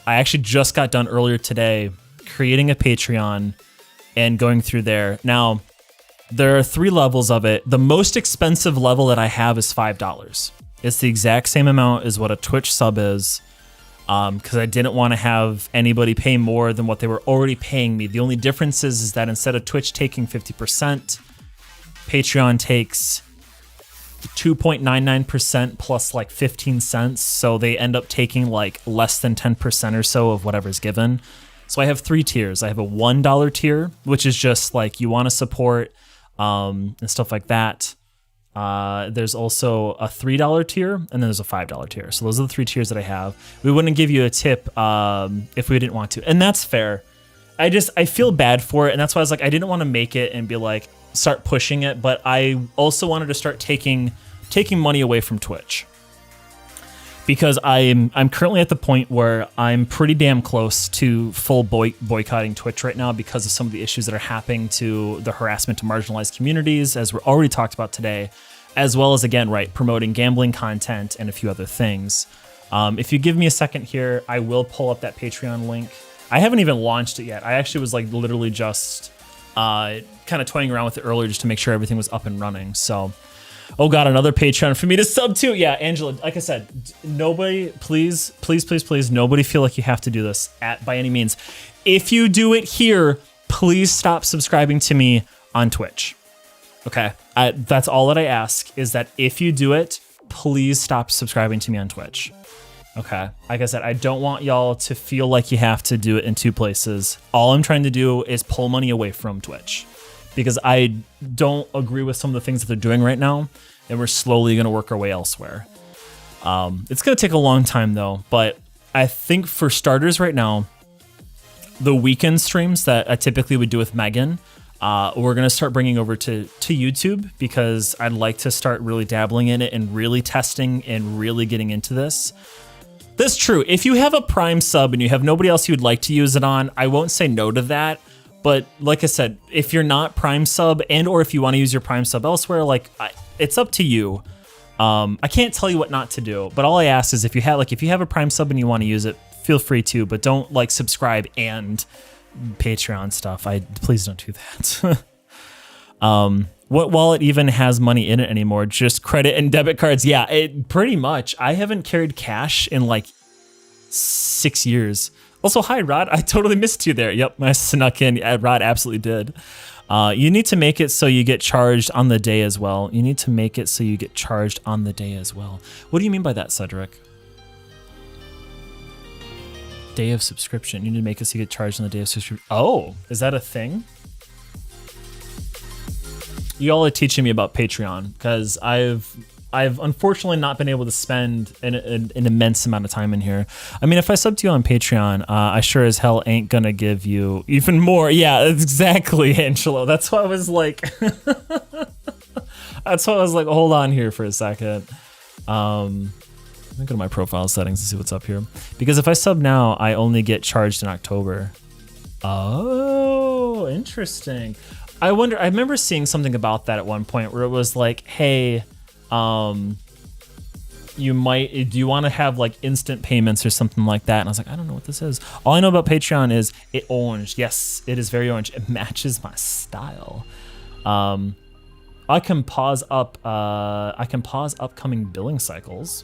actually just got done earlier today creating a Patreon and going through there. Now, there are 3 levels of it. The most expensive level that I have is $5. It's the exact same amount as what a Twitch sub is, because I didn't want to have anybody pay more than what they were already paying me. The only difference is that instead of Twitch taking 50%, Patreon takes 2.99% plus like 15 cents. So they end up taking like less than 10% or so of whatever's given. So I have 3 tiers. I have a $1 tier, which is just like you want to support and stuff like that. There's also a $3 tier, and then there's a $5 tier. So those are the 3 tiers that I have. We wouldn't give you a tip if we didn't want to, and that's fair. I feel bad for it, and that's why I was like, I didn't want to make it and be like, start pushing it, but I also wanted to start taking money away from Twitch. Because I'm currently at the point where I'm pretty damn close to full boycotting Twitch right now because of some of the issues that are happening to the harassment to marginalized communities, as we already talked about today, as well as, again, right, promoting gambling content and a few other things. If you give me a second here, I will pull up that Patreon link. I haven't even launched it yet. I actually was like literally just kind of toying around with it earlier just to make sure everything was up and running. So, oh God, another Patreon for me to sub to. Yeah, Angela, like I said, nobody, please, nobody feel like you have to do this by any means. If you do it here, please stop subscribing to me on Twitch. Okay, that's all that I ask, is that if you do it, please stop subscribing to me on Twitch. Okay, like I said, I don't want y'all to feel like you have to do it in 2 places. All I'm trying to do is pull money away from Twitch, because I don't agree with some of the things that they're doing right now, and we're slowly gonna work our way elsewhere. It's gonna take a long time though, but I think for starters right now, the weekend streams that I typically would do with Megan, we're gonna start bringing over to YouTube, because I'd like to start really dabbling in it and really testing and really getting into this. That's true. If you have a Prime sub and you have nobody else you would like to use it on, I won't say no to that. But like I said, if you're not Prime sub, and or if you want to use your Prime sub elsewhere, like it's up to you. I can't tell you what not to do, but all I ask is if you have a Prime sub and you want to use it, feel free to, but don't like subscribe and Patreon stuff. Please don't do that. What wallet even has money in it anymore? Just credit and debit cards. Yeah, pretty much. I haven't carried cash in like 6 years. Also, hi, Rod. I totally missed you there. Yep, I snuck in. Rod absolutely did. You need to make it so you get charged on the day as well. You need to make it so you get charged on the day as well. What do you mean by that, Cedric? Day of subscription. You need to make us get charged on the day of subscription. Oh, is that a thing? You all are teaching me about Patreon because I've unfortunately not been able to spend an immense amount of time in here. I mean, if I sub to you on Patreon, I sure as hell ain't gonna give you even more. Yeah, exactly, Angelo. That's why I was like, hold on here for a second. Let me go to my profile settings and see what's up here. Because if I sub now, I only get charged in October. Oh, interesting. I wonder, I remember seeing something about that at one point where it was like, hey, do you want to have like instant payments or something like that? And I was like, I don't know what this is. All I know about Patreon is it orange. Yes, it is very orange. It matches my style. I can pause upcoming billing cycles.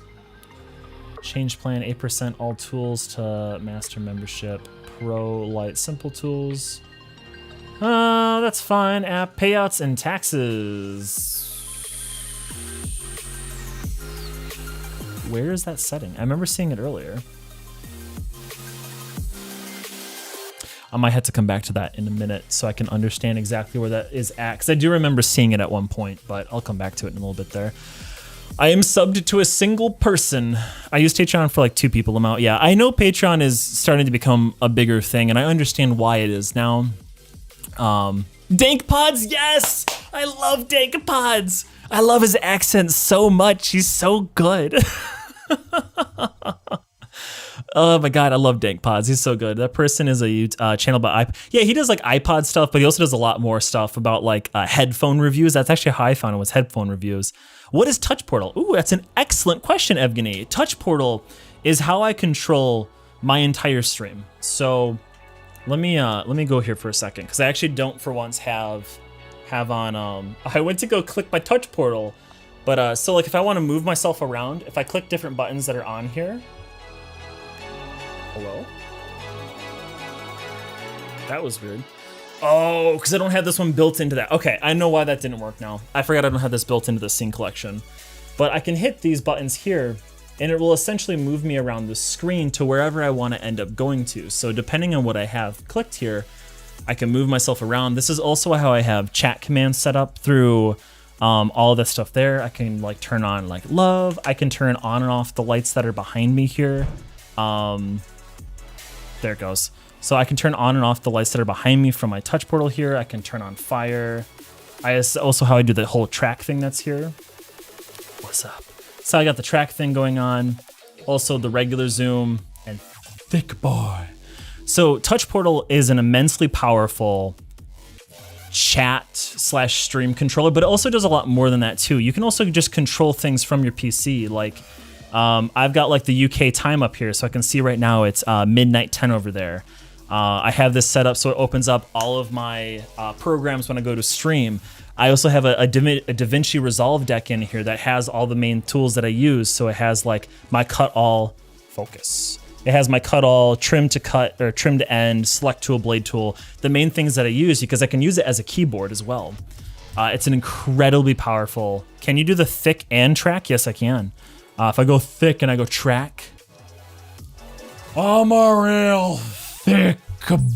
Change plan, 8% all tools to master membership, pro, light, simple tools. That's fine. App payouts and taxes. Where is that setting? I remember seeing it earlier. I might have to come back to that in a minute so I can understand exactly where that is at. Because I do remember seeing it at one point, but I'll come back to it in a little bit there. I am subbed to a single person. I use Patreon for like 2 people amount. Yeah, I know Patreon is starting to become a bigger thing, and I understand why it is now. Dank Pods, yes! I love Dank Pods. I love his accent so much. He's so good. Oh my god, I love Dank Pods. He's so good. That person is a channel about yeah, he does like iPod stuff, but he also does a lot more stuff about like headphone reviews. That's actually how I found it, was headphone reviews. What is Touch Portal? Ooh, that's an excellent question, Evgeny. Touch Portal is how I control my entire stream. So let me go here for a second, because I actually don't for once have on I went to go click my Touch Portal, but so like if I want to move myself around, if I click different buttons that are on here. Hello? That was weird. Oh, because I don't have this one built into that. Okay, I know why that didn't work now. I forgot I don't have this built into the scene collection. But I can hit these buttons here, and it will essentially move me around the screen to wherever I want to end up going to. So depending on what I have clicked here, I can move myself around. This is also how I have chat commands set up through all this stuff there. I can like turn on like love. I can turn on and off the lights that are behind me here. There it goes. So I can turn on and off the lights that are behind me from my Touch Portal here. I can turn on fire. Also how I do the whole track thing that's here. What's up? So I got the track thing going on. Also the regular zoom and thick boy. So Touch Portal is an immensely powerful chat/stream controller, but it also does a lot more than that too. You can also just control things from your PC. Like I've got like the UK time up here, so I can see right now it's midnight 10 over there. I have this set up so it opens up all of my programs when I go to stream. I also have a DaVinci Resolve deck in here that has all the main tools that I use. So it has like my cut all, focus. It has my cut all, trim to cut, or trim to end, select tool, blade tool. The main things that I use, because I can use it as a keyboard as well. It's an incredibly powerful. Can you do the thick and track? Yes, I can. If I go thick and I go track, I'm a real thick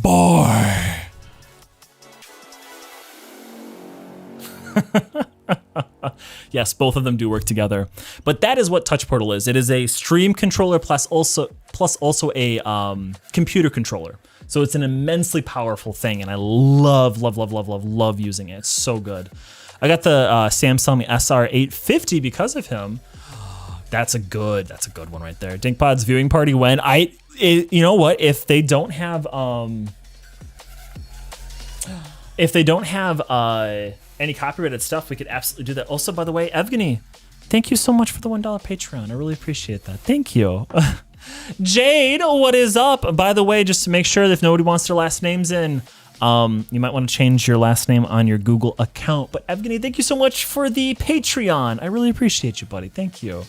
boy. Yes, both of them do work together. But that is what Touch Portal is. It is a stream controller plus also a computer controller. So it's an immensely powerful thing, and I love using it. It's so good. I got the Samsung SR850 because of him. That's a good one right there. Dinkpod's viewing party when you know what? If they don't have any copyrighted stuff, we could absolutely do that. Also, by the way, Evgeny, thank you so much for the $1 Patreon. I really appreciate that. Thank you. Jade, what is up? By the way, just to make sure that if nobody wants their last names in, you might want to change your last name on your Google account. But Evgeny, thank you so much for the Patreon. I really appreciate you, buddy. Thank you.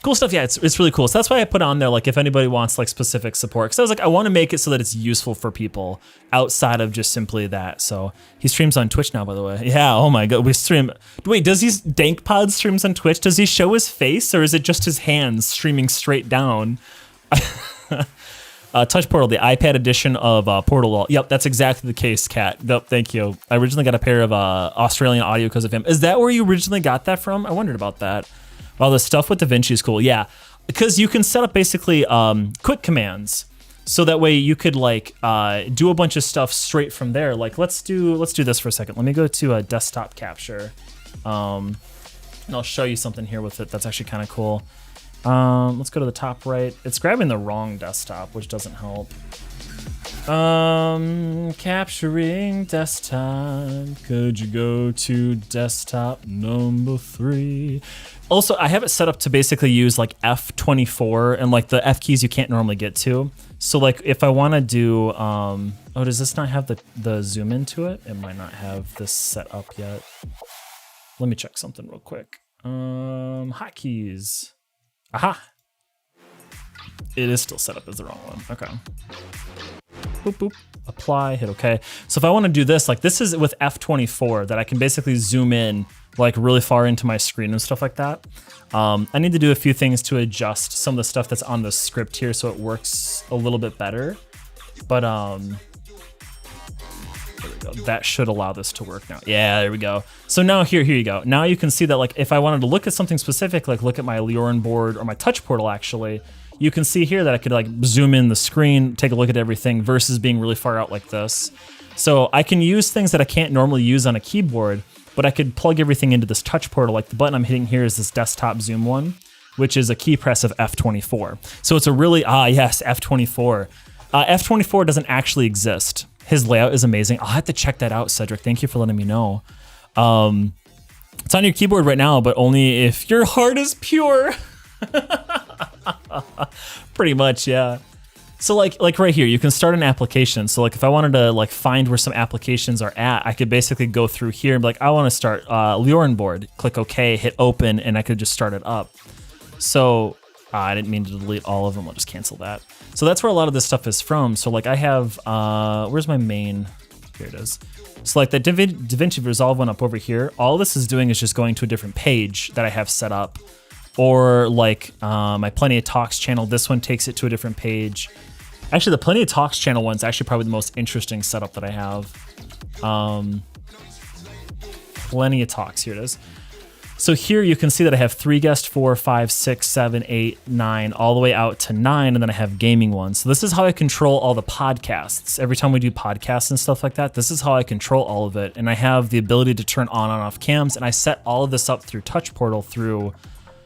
Cool stuff. Yeah, it's really cool. So that's why I put on there, like, if anybody wants like specific support, because I was like, I want to make it so that it's useful for people outside of just simply that. So he streams on Twitch now, by the way. Yeah. Oh my God. We stream. Wait, does he DankPod streams on Twitch? Does he show his face, or is it just his hands streaming straight down? Touch Portal, the iPad edition of Portal. Yep, that's exactly the case, Kat. Yep, thank you. I originally got a pair of Australian audio because of him. Is that where you originally got that from? I wondered about that. Well, the stuff with DaVinci is cool. Yeah, because you can set up basically quick commands. So that way you could like do a bunch of stuff straight from there. Like let's do this for a second. Let me go to a desktop capture. And I'll show you something here with it that's actually kind of cool. Let's go to the top right. It's grabbing the wrong desktop, which doesn't help. Capturing desktop. Could you go to desktop number 3? Also, I have it set up to basically use like F24 and like the F keys you can't normally get to. So like if I want to do, oh, does this not have the zoom into it? It might not have this set up yet. Let me check something real quick. Hotkeys. Aha. It is still set up as the wrong one. Okay. Boop, boop. Apply, hit OK. So if I want to do this, like this is with F24 that I can basically zoom in like really far into my screen and stuff like that. I need to do a few things to adjust some of the stuff that's on the script here so it works a little bit better. But there we go. That should allow this to work now. Yeah, there we go. So now here you go. Now you can see that like if I wanted to look at something specific, like look at my Leorin board or my touch portal actually, you can see here that I could like zoom in the screen, take a look at everything versus being really far out like this. So I can use things that I can't normally use on a keyboard, but I could plug everything into this touch portal. Like the button I'm hitting here is this desktop zoom one, which is a key press of F24. So it's a really, yes, F24. F24 doesn't actually exist. His layout is amazing. I'll have to check that out, Cedric. Thank you for letting me know. It's on your keyboard right now, but only if your heart is pure. Pretty much, yeah. So like right here, you can start an application. So like if I wanted to like find where some applications are at, I could basically go through here and be like, I want to start Leorin board. Click OK, hit open, and I could just start it up. So I didn't mean to delete all of them. I'll just cancel that. So that's where a lot of this stuff is from. So like I have, where's my main? Here it is. So like the DaVinci Resolve one up over here, all this is doing is just going to a different page that I have set up. Or like my PlentyAZach channel, this one takes it to a different page. Actually, the PlentyAZach channel one's actually probably the most interesting setup that I have. PlentyAZach, here it is. So here you can see that I have 3 guest, 4, 5, 6, 7, 8, 9, all the way out to 9, and then I have gaming ones. So this is how I control all the podcasts. Every time we do podcasts and stuff like that, this is how I control all of it. And I have the ability to turn on and off cams, and I set all of this up through Touch Portal through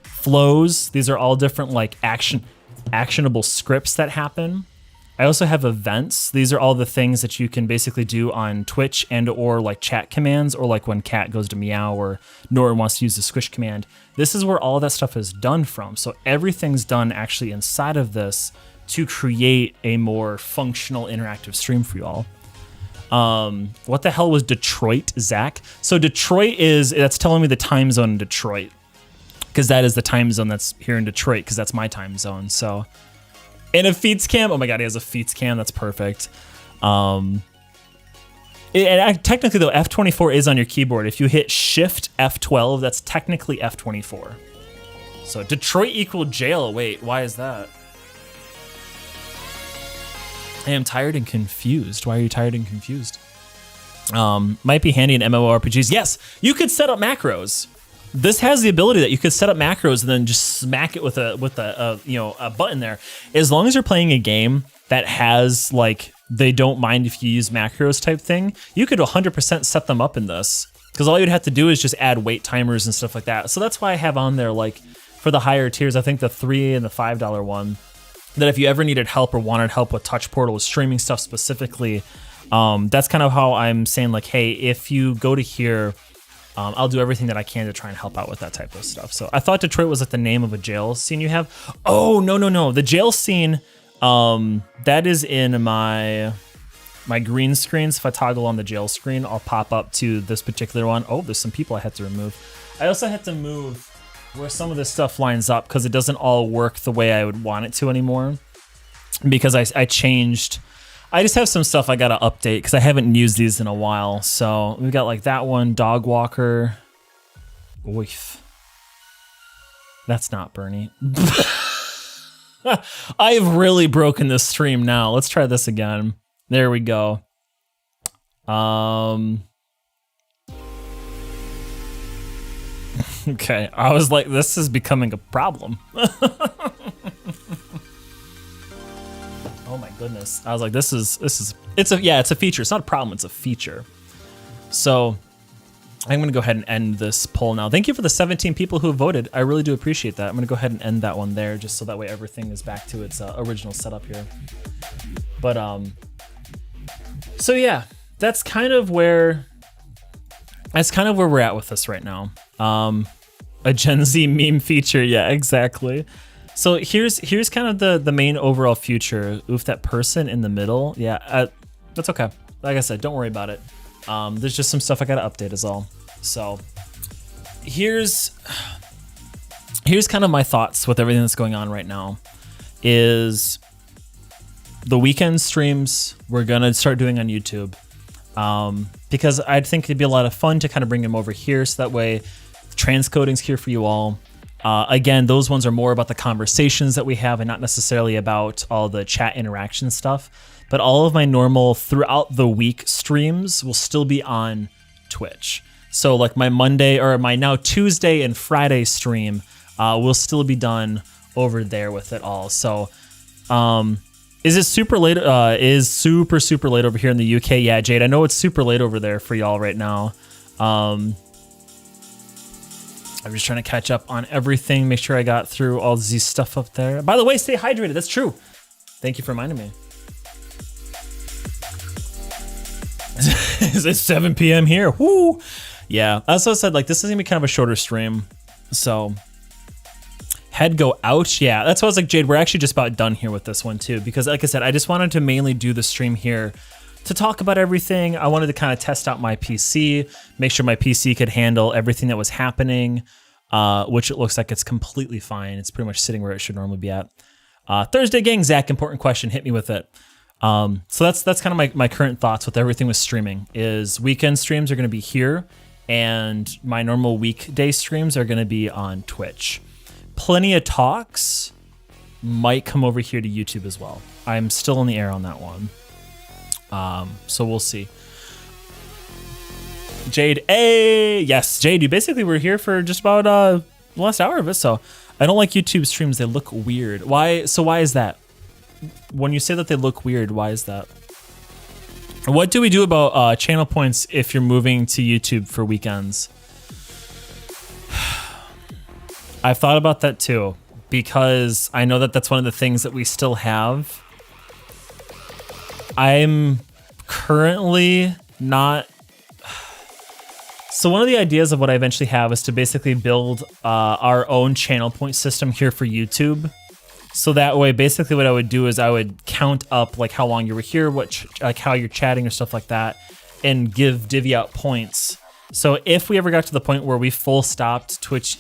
flows. These are all different like actionable scripts that happen. I also have events. These are all the things that you can basically do on Twitch and or like chat commands, or like when Cat goes to meow or Nora wants to use the squish command. This is where all that stuff is done from. So everything's done actually inside of this to create a more functional interactive stream for you all. What the hell was Detroit, Zach? So Detroit that's telling me the time zone in Detroit, because that is the time zone that's here in Detroit, because that's my time zone. So, and a feats cam. Oh my God, he has a feats cam. That's perfect. Technically though, F24 is on your keyboard. If you hit Shift F12, that's technically F24. So Detroit equal jail. Wait, why is that? I am tired and confused. Why are you tired and confused? Might be handy in MMORPGs. Yes, you could set up macros. This has the ability that you could set up macros and then just smack it with a button there. As long as you're playing a game that has like they don't mind if you use macros type thing, you could 100% set them up in this, because all you'd have to do is just add wait timers and stuff like that. So that's why I have on there, like for the higher tiers, I think the $3 and the $5 one, that if you ever needed help or wanted help with Touch Portal with streaming stuff specifically, that's kind of how I'm saying like, hey, if you go to here, I'll do everything that I can to try and help out with that type of stuff. So I thought Detroit was like the name of a jail scene you have. Oh, no. The jail scene, that is in my green screens. If I toggle on the jail screen, I'll pop up to this particular one. Oh, there's some people I had to remove. I also had to move where some of this stuff lines up because it doesn't all work the way I would want it to anymore. Because I changed... I just have some stuff I gotta update because I haven't used these in a while. So we got like that one, dog walker. Oof. That's not Bernie. I've really broken this stream now. Let's try this again. There we go. Okay, I was like, this is becoming a problem. Oh my goodness. I was like, it's a feature. It's not a problem, it's a feature. So I'm gonna go ahead and end this poll now. Thank you for the 17 people who voted. I really do appreciate that. I'm gonna go ahead and end that one there just so that way everything is back to its original setup here. But so yeah, that's kind of where we're at with this right now. A Gen Z meme feature, yeah, exactly. So here's kind of the main overall future. Oof, that person in the middle, yeah, that's okay. Like I said, don't worry about it. There's just some stuff I gotta update is all. So here's kind of my thoughts with everything that's going on right now. Is the weekend streams we're gonna start doing on YouTube. Because I think it'd be a lot of fun to kind of bring them over here so that way transcoding's here for you all. Again, those ones are more about the conversations that we have and not necessarily about all the chat interaction stuff. But all of my normal throughout the week streams will still be on Twitch. So like my Monday or my now Tuesday and Friday stream will still be done over there with it all. So is it super late? Is super late over here in the UK? Yeah, Jade, I know it's super late over there for y'all right now. I'm just trying to catch up on everything, make sure I got through all Z stuff up there. By the way, stay hydrated. That's true. Thank you for reminding me. Is it 7 p.m. here? Woo! Yeah, as I said, like this is gonna be kind of a shorter stream. So head go ouch. Yeah, that's why I was like, Jade, we're actually just about done here with this one too, because like I said, I just wanted to mainly do the stream here to talk about everything. I wanted to kind of test out my PC, make sure my PC could handle everything that was happening, which it looks like it's completely fine. It's pretty much sitting where it should normally be at. Thursday gang, Zach, important question, hit me with it. So that's kind of my current thoughts with everything with streaming is weekend streams are going to be here and my normal weekday streams are going to be on Twitch. Plenty of talks might come over here to YouTube as well. I'm still in the air on that one. So we'll see. Jade, yes, Jade, you basically were here for just about the last hour of it. So I don't like YouTube streams. They look weird. Why? So why is that? When you say that they look weird, why is that? What do we do about channel points if you're moving to YouTube for weekends? I've thought about that too, because I know that that's one of the things that we still have. I'm currently not. So one of the ideas of what I eventually have is to basically build our own channel point system here for YouTube. So that way, basically what I would do is I would count up like how long you were here, like how you're chatting or stuff like that, and divvy out points. So if we ever got to the point where we full stopped Twitch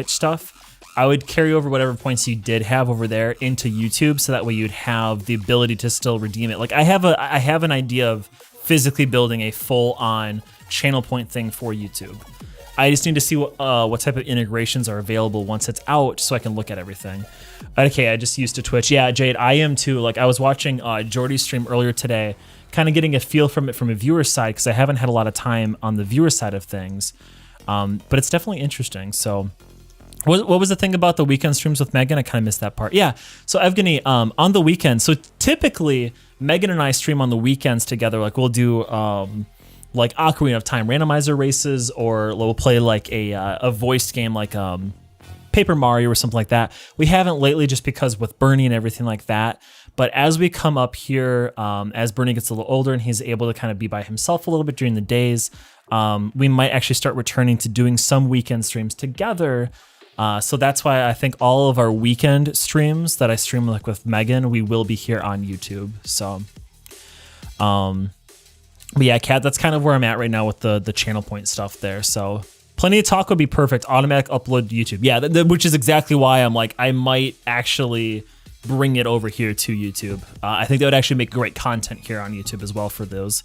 stuff, I would carry over whatever points you did have over there into YouTube, so that way you'd have the ability to still redeem it. Like I have an idea of physically building a full-on channel point thing for YouTube. I just need to see what type of integrations are available once it's out, so I can look at everything. Okay, I just used to Twitch. Yeah, Jade, I am too. Like I was watching Jordy's stream earlier today, kind of getting a feel from it from a viewer side, because I haven't had a lot of time on the viewer side of things. But it's definitely interesting. So. What was the thing about the weekend streams with Megan? I kind of missed that part. Yeah, so Evgeny, on the weekend, so typically Megan and I stream on the weekends together. Like we'll do like Ocarina of Time randomizer races, or we'll play like a voiced game like Paper Mario or something like that. We haven't lately just because with Bernie and everything like that. But as we come up here, as Bernie gets a little older and he's able to kind of be by himself a little bit during the days, we might actually start returning to doing some weekend streams together. So that's why I think all of our weekend streams that I stream like with Megan, we will be here on YouTube. So, but yeah, Kat, that's kind of where I'm at right now with the channel point stuff there. So plenty of talk would be perfect. Automatic upload to YouTube. Yeah, which is exactly why I'm like, I might actually bring it over here to YouTube. I think that would actually make great content here on YouTube as well for those.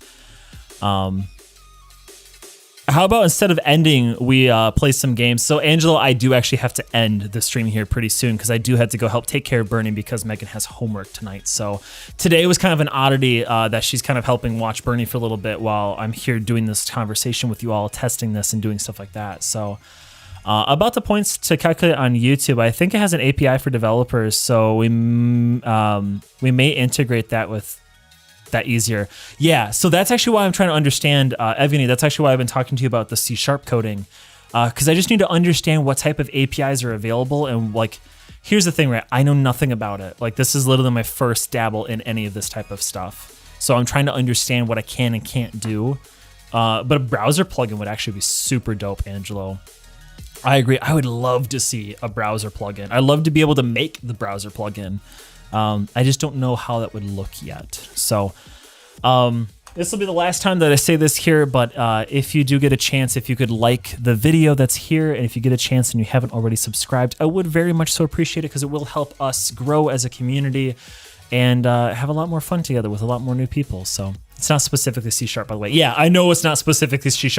How about instead of ending, we play some games? So, Angelo, I do actually have to end the stream here pretty soon because I do have to go help take care of Bernie because Megan has homework tonight. So, today was kind of an oddity that she's kind of helping watch Bernie for a little bit while I'm here doing this conversation with you all, testing this and doing stuff like that. So, about the points to calculate on YouTube, I think it has an API for developers. So, we may integrate that with that easier. Yeah, so that's actually why I'm trying to understand, Evgeny, that's actually why I've been talking to you about the C# coding, because I just need to understand what type of APIs are available. And like, here's the thing, right? I know nothing about it. Like, this is literally my first dabble in any of this type of stuff. So I'm trying to understand what I can and can't do. But a browser plugin would actually be super dope, Angelo. I agree. I would love to see a browser plugin. I'd love to be able to make the browser plugin. I just don't know how that would look yet. So this will be the last time that I say this here, but if you do get a chance, if you could like the video that's here, and if you get a chance and you haven't already subscribed, I would very much so appreciate it because it will help us grow as a community and have a lot more fun together with a lot more new people. So it's not specifically C#, by the way. Yeah, I know it's not specifically C#.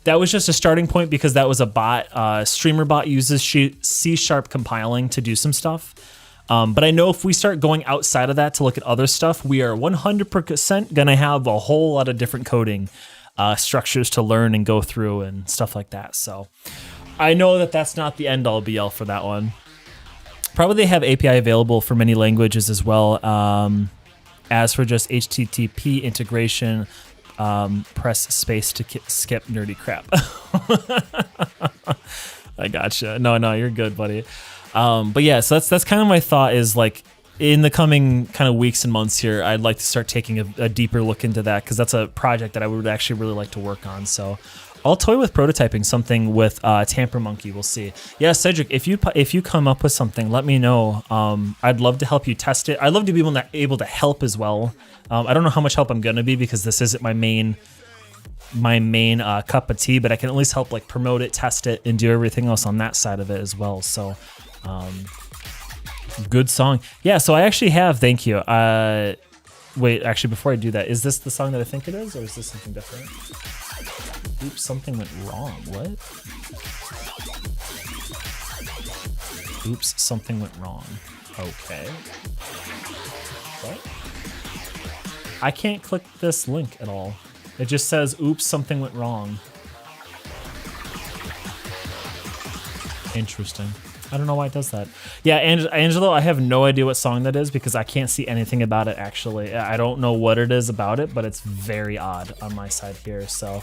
That was just a starting point because that was a bot. Streamer bot uses C# compiling to do some stuff. But I know if we start going outside of that to look at other stuff, we are 100% going to have a whole lot of different coding structures to learn and go through and stuff like that. So I know that that's not the end all be all for that one. Probably they have API available for many languages as well. As for just HTTP integration, press space to skip nerdy crap. I gotcha. No, you're good, buddy. But yeah, so that's kind of my thought is like in the coming kind of weeks and months here, I'd like to start taking a deeper look into that because that's a project that I would actually really like to work on. So I'll toy with prototyping something with Tamper Monkey. We'll see. Yeah, Cedric, if you come up with something, let me know. I'd love to help you test it. I'd love to be able to help as well. I don't know how much help I'm gonna be because this isn't my main cup of tea, but I can at least help like promote it, test it, and do everything else on that side of it as well. So. Good song. Yeah, so I actually have, thank you. Wait, actually, before I do that, is this the song that I think it is, or is this something different? Oops, something went wrong. What? Oops, something went wrong. Okay. What? I can't click this link at all. It just says, oops, something went wrong. Interesting. I don't know why it does that. Yeah, Angelo, I have no idea what song that is because I can't see anything about it, actually. I don't know what it is about it, but it's very odd on my side here. So,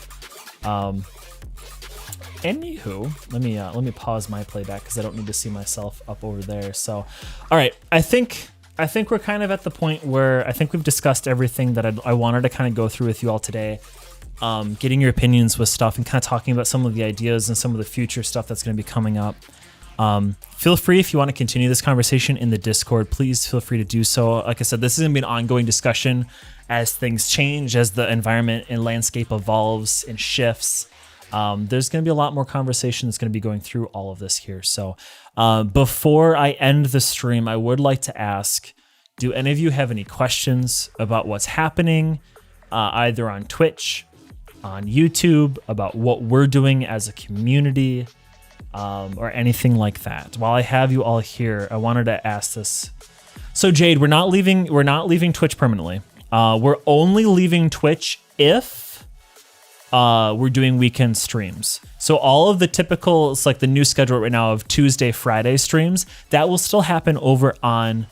anywho, let me pause my playback because I don't need to see myself up over there. So, all right, I think we're kind of at the point where I think we've discussed everything that I wanted to kind of go through with you all today. Getting your opinions with stuff and kind of talking about some of the ideas and some of the future stuff that's going to be coming up. Feel free if you want to continue this conversation in the Discord, please feel free to do so. Like I said, this is going to be an ongoing discussion as things change, as the environment and landscape evolves and shifts. There's going to be a lot more conversation that's going to be going through all of this here. So before I end the stream, I would like to ask, do any of you have any questions about what's happening either on Twitch, on YouTube, about what we're doing as a community? Or anything like that. While I have you all here, I wanted to ask this. So Jade, we're not leaving Twitch permanently. We're only leaving Twitch if we're doing weekend streams. So all of the typical, it's like the new schedule right now of Tuesday, Friday streams, that will still happen over on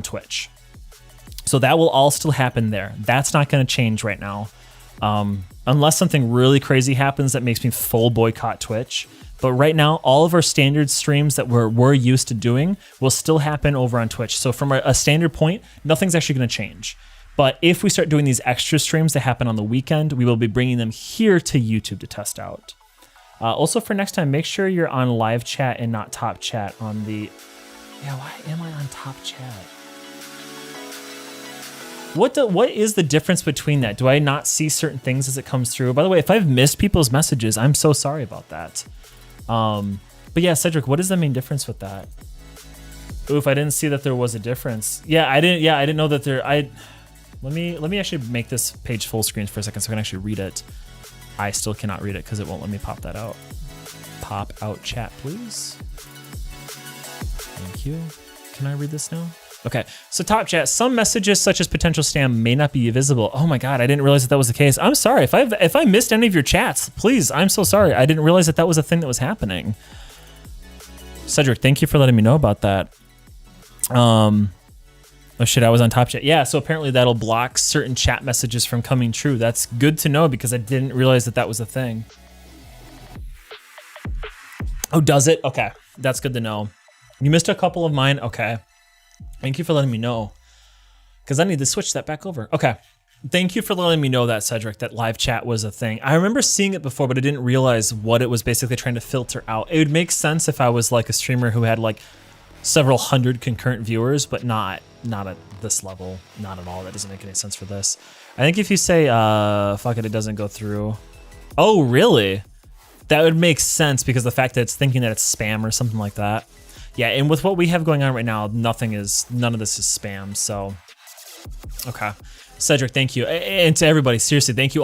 Twitch. So that will all still happen there. That's not going to change right now. Unless something really crazy happens that makes me full boycott Twitch. But right now, all of our standard streams that we're used to doing will still happen over on Twitch. So from a standard point, nothing's actually going to change. But if we start doing these extra streams that happen on the weekend, we will be bringing them here to YouTube to test out. Also for next time, make sure you're on live chat and not top chat on the... Yeah, why am I on top chat? What is the difference between that? Do I not see certain things as it comes through? By the way, if I've missed people's messages, I'm so sorry about that. But yeah, Cedric, what is the main difference with that? Oof, I didn't see that there was a difference. Yeah, I didn't know that there. Let me actually make this page full screen for a second so I can actually read it. I still cannot read it because it won't let me pop that out. Pop out chat, please. Thank you. Can I read this now? Okay, so top chat, some messages such as potential spam may not be visible. Oh my God, I didn't realize that was the case. I'm sorry, if I missed any of your chats, please, I'm so sorry. I didn't realize that was a thing that was happening. Cedric, thank you for letting me know about that. Oh shit, I was on top chat. Yeah, so apparently that'll block certain chat messages from coming true. That's good to know because I didn't realize that was a thing. Oh, does it? Okay, that's good to know. You missed a couple of mine, okay. Thank you for letting me know, because I need to switch that back over. Okay, thank you for letting me know that, Cedric, that live chat was a thing. I remember seeing it before, but I didn't realize what it was basically trying to filter out. It would make sense if I was like a streamer who had like several hundred concurrent viewers, but not at this level, not at all. That doesn't make any sense for this. I think if you say, fuck it, it doesn't go through. Oh, really? That would make sense because the fact that it's thinking that it's spam or something like that. Yeah, and with what we have going on right now, none of this is spam, so. Okay. Cedric, thank you. And to everybody, seriously, thank you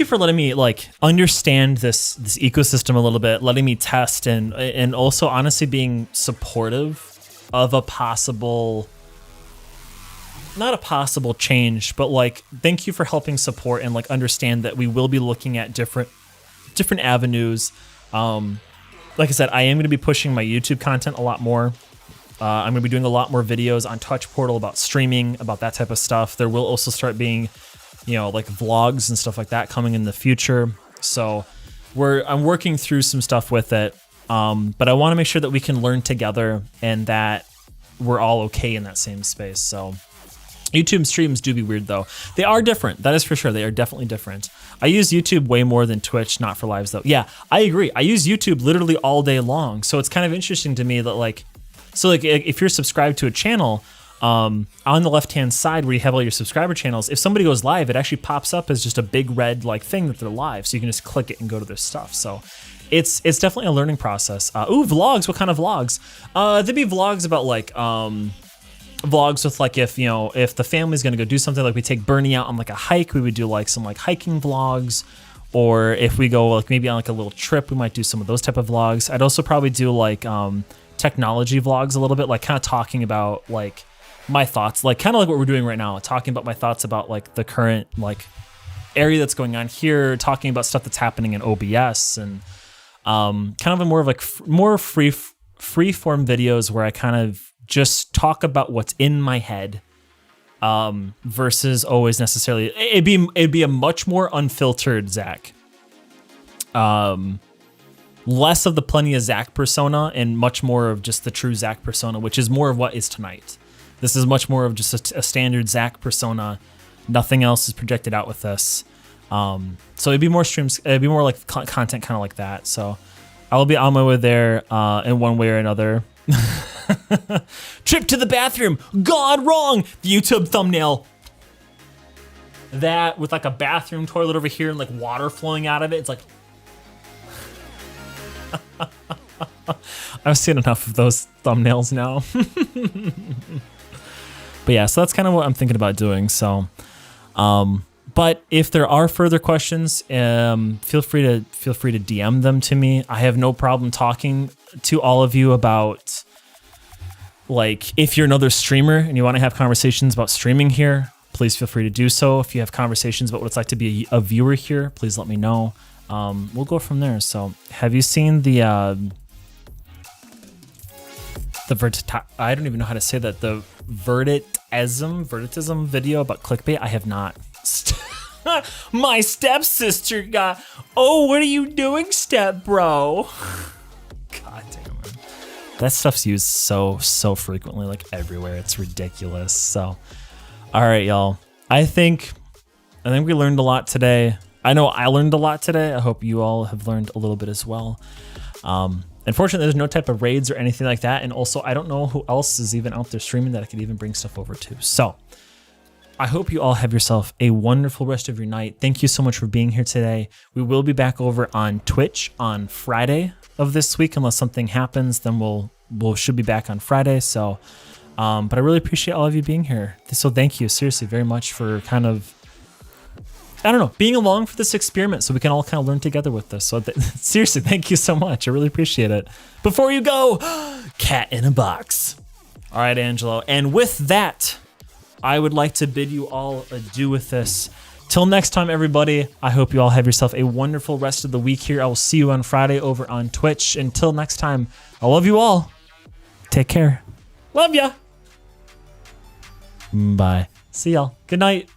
for letting me like understand this ecosystem a little bit, letting me test and also honestly being supportive of a possible, not a possible change, but like, thank you for helping support and like understand that we will be looking at different avenues. Like I said, I am going to be pushing my YouTube content a lot more. I'm going to be doing a lot more videos on Touch Portal about streaming, about that type of stuff. There will also start being, like vlogs and stuff like that coming in the future. So I'm working through some stuff with it. But I want to make sure that we can learn together and that we're all okay in that same space. So YouTube streams do be weird though. They are different. That is for sure. They are definitely different. I use YouTube way more than Twitch, not for lives though. Yeah, I agree. I use YouTube literally all day long. So it's kind of interesting to me that if you're subscribed to a channel, on the left-hand side where you have all your subscriber channels, if somebody goes live, it actually pops up as just a big red thing that they're live. So you can just click it and go to their stuff. So it's definitely a learning process. Ooh, vlogs. What kind of vlogs? There'd be vlogs about vlogs with if the family's gonna go do something, like we take Bernie out on like a hike, we would do like some hiking vlogs, or if we go maybe on a little trip, we might do some of those type of vlogs. I'd also probably do technology vlogs a little bit, kind of talking about my thoughts, kind of like what we're doing right now, talking about my thoughts about the current area that's going on here, talking about stuff that's happening in OBS, and kind of a more free form videos where I kind of just talk about what's in my head, versus always necessarily. It'd be a much more unfiltered Zach. Less of the PlentyAZach persona and much more of just the true Zach persona, which is more of what is tonight. This is much more of just a standard Zach persona. Nothing else is projected out with this. So it'd be more streams. It'd be more content kind of like that. So I will be on my way there in one way or another. Trip to the bathroom gone wrong. The YouTube thumbnail. That with a bathroom toilet over here and water flowing out of it. It's I've seen enough of those thumbnails now. But yeah, so that's kind of what I'm thinking about doing. So, but if there are further questions, feel free to DM them to me. I have no problem talking to all of you about if you're another streamer and you want to have conversations about streaming here, please feel free to do so. If you have conversations about what it's like to be a viewer here, please let me know. We'll go from there. So, have you seen the I don't even know how to say that, the verditism video about clickbait? I have not. My stepsister got. Oh, what are you doing, step bro? God damn it. That stuff's used so frequently, everywhere. It's ridiculous. So, all right, y'all. I think we learned a lot today. I know I learned a lot today. I hope you all have learned a little bit as well. Unfortunately, there's no type of raids or anything like that. And also, I don't know who else is even out there streaming that I could even bring stuff over to. So I hope you all have yourself a wonderful rest of your night. Thank you so much for being here today. We will be back over on Twitch on Friday of this week. Unless something happens, then we should be back on Friday. So, but I really appreciate all of you being here. So thank you seriously very much for kind of I don't know, being along for this experiment so we can all kind of learn together with this. So seriously, thank you so much. I really appreciate it. Before you go, cat in a box. All right, Angelo. And with that, I would like to bid you all adieu with this. Till next time, everybody, I hope you all have yourself a wonderful rest of the week here. I will see you on Friday over on Twitch. Until next time, I love you all. Take care. Love ya. Bye. See y'all. Good night.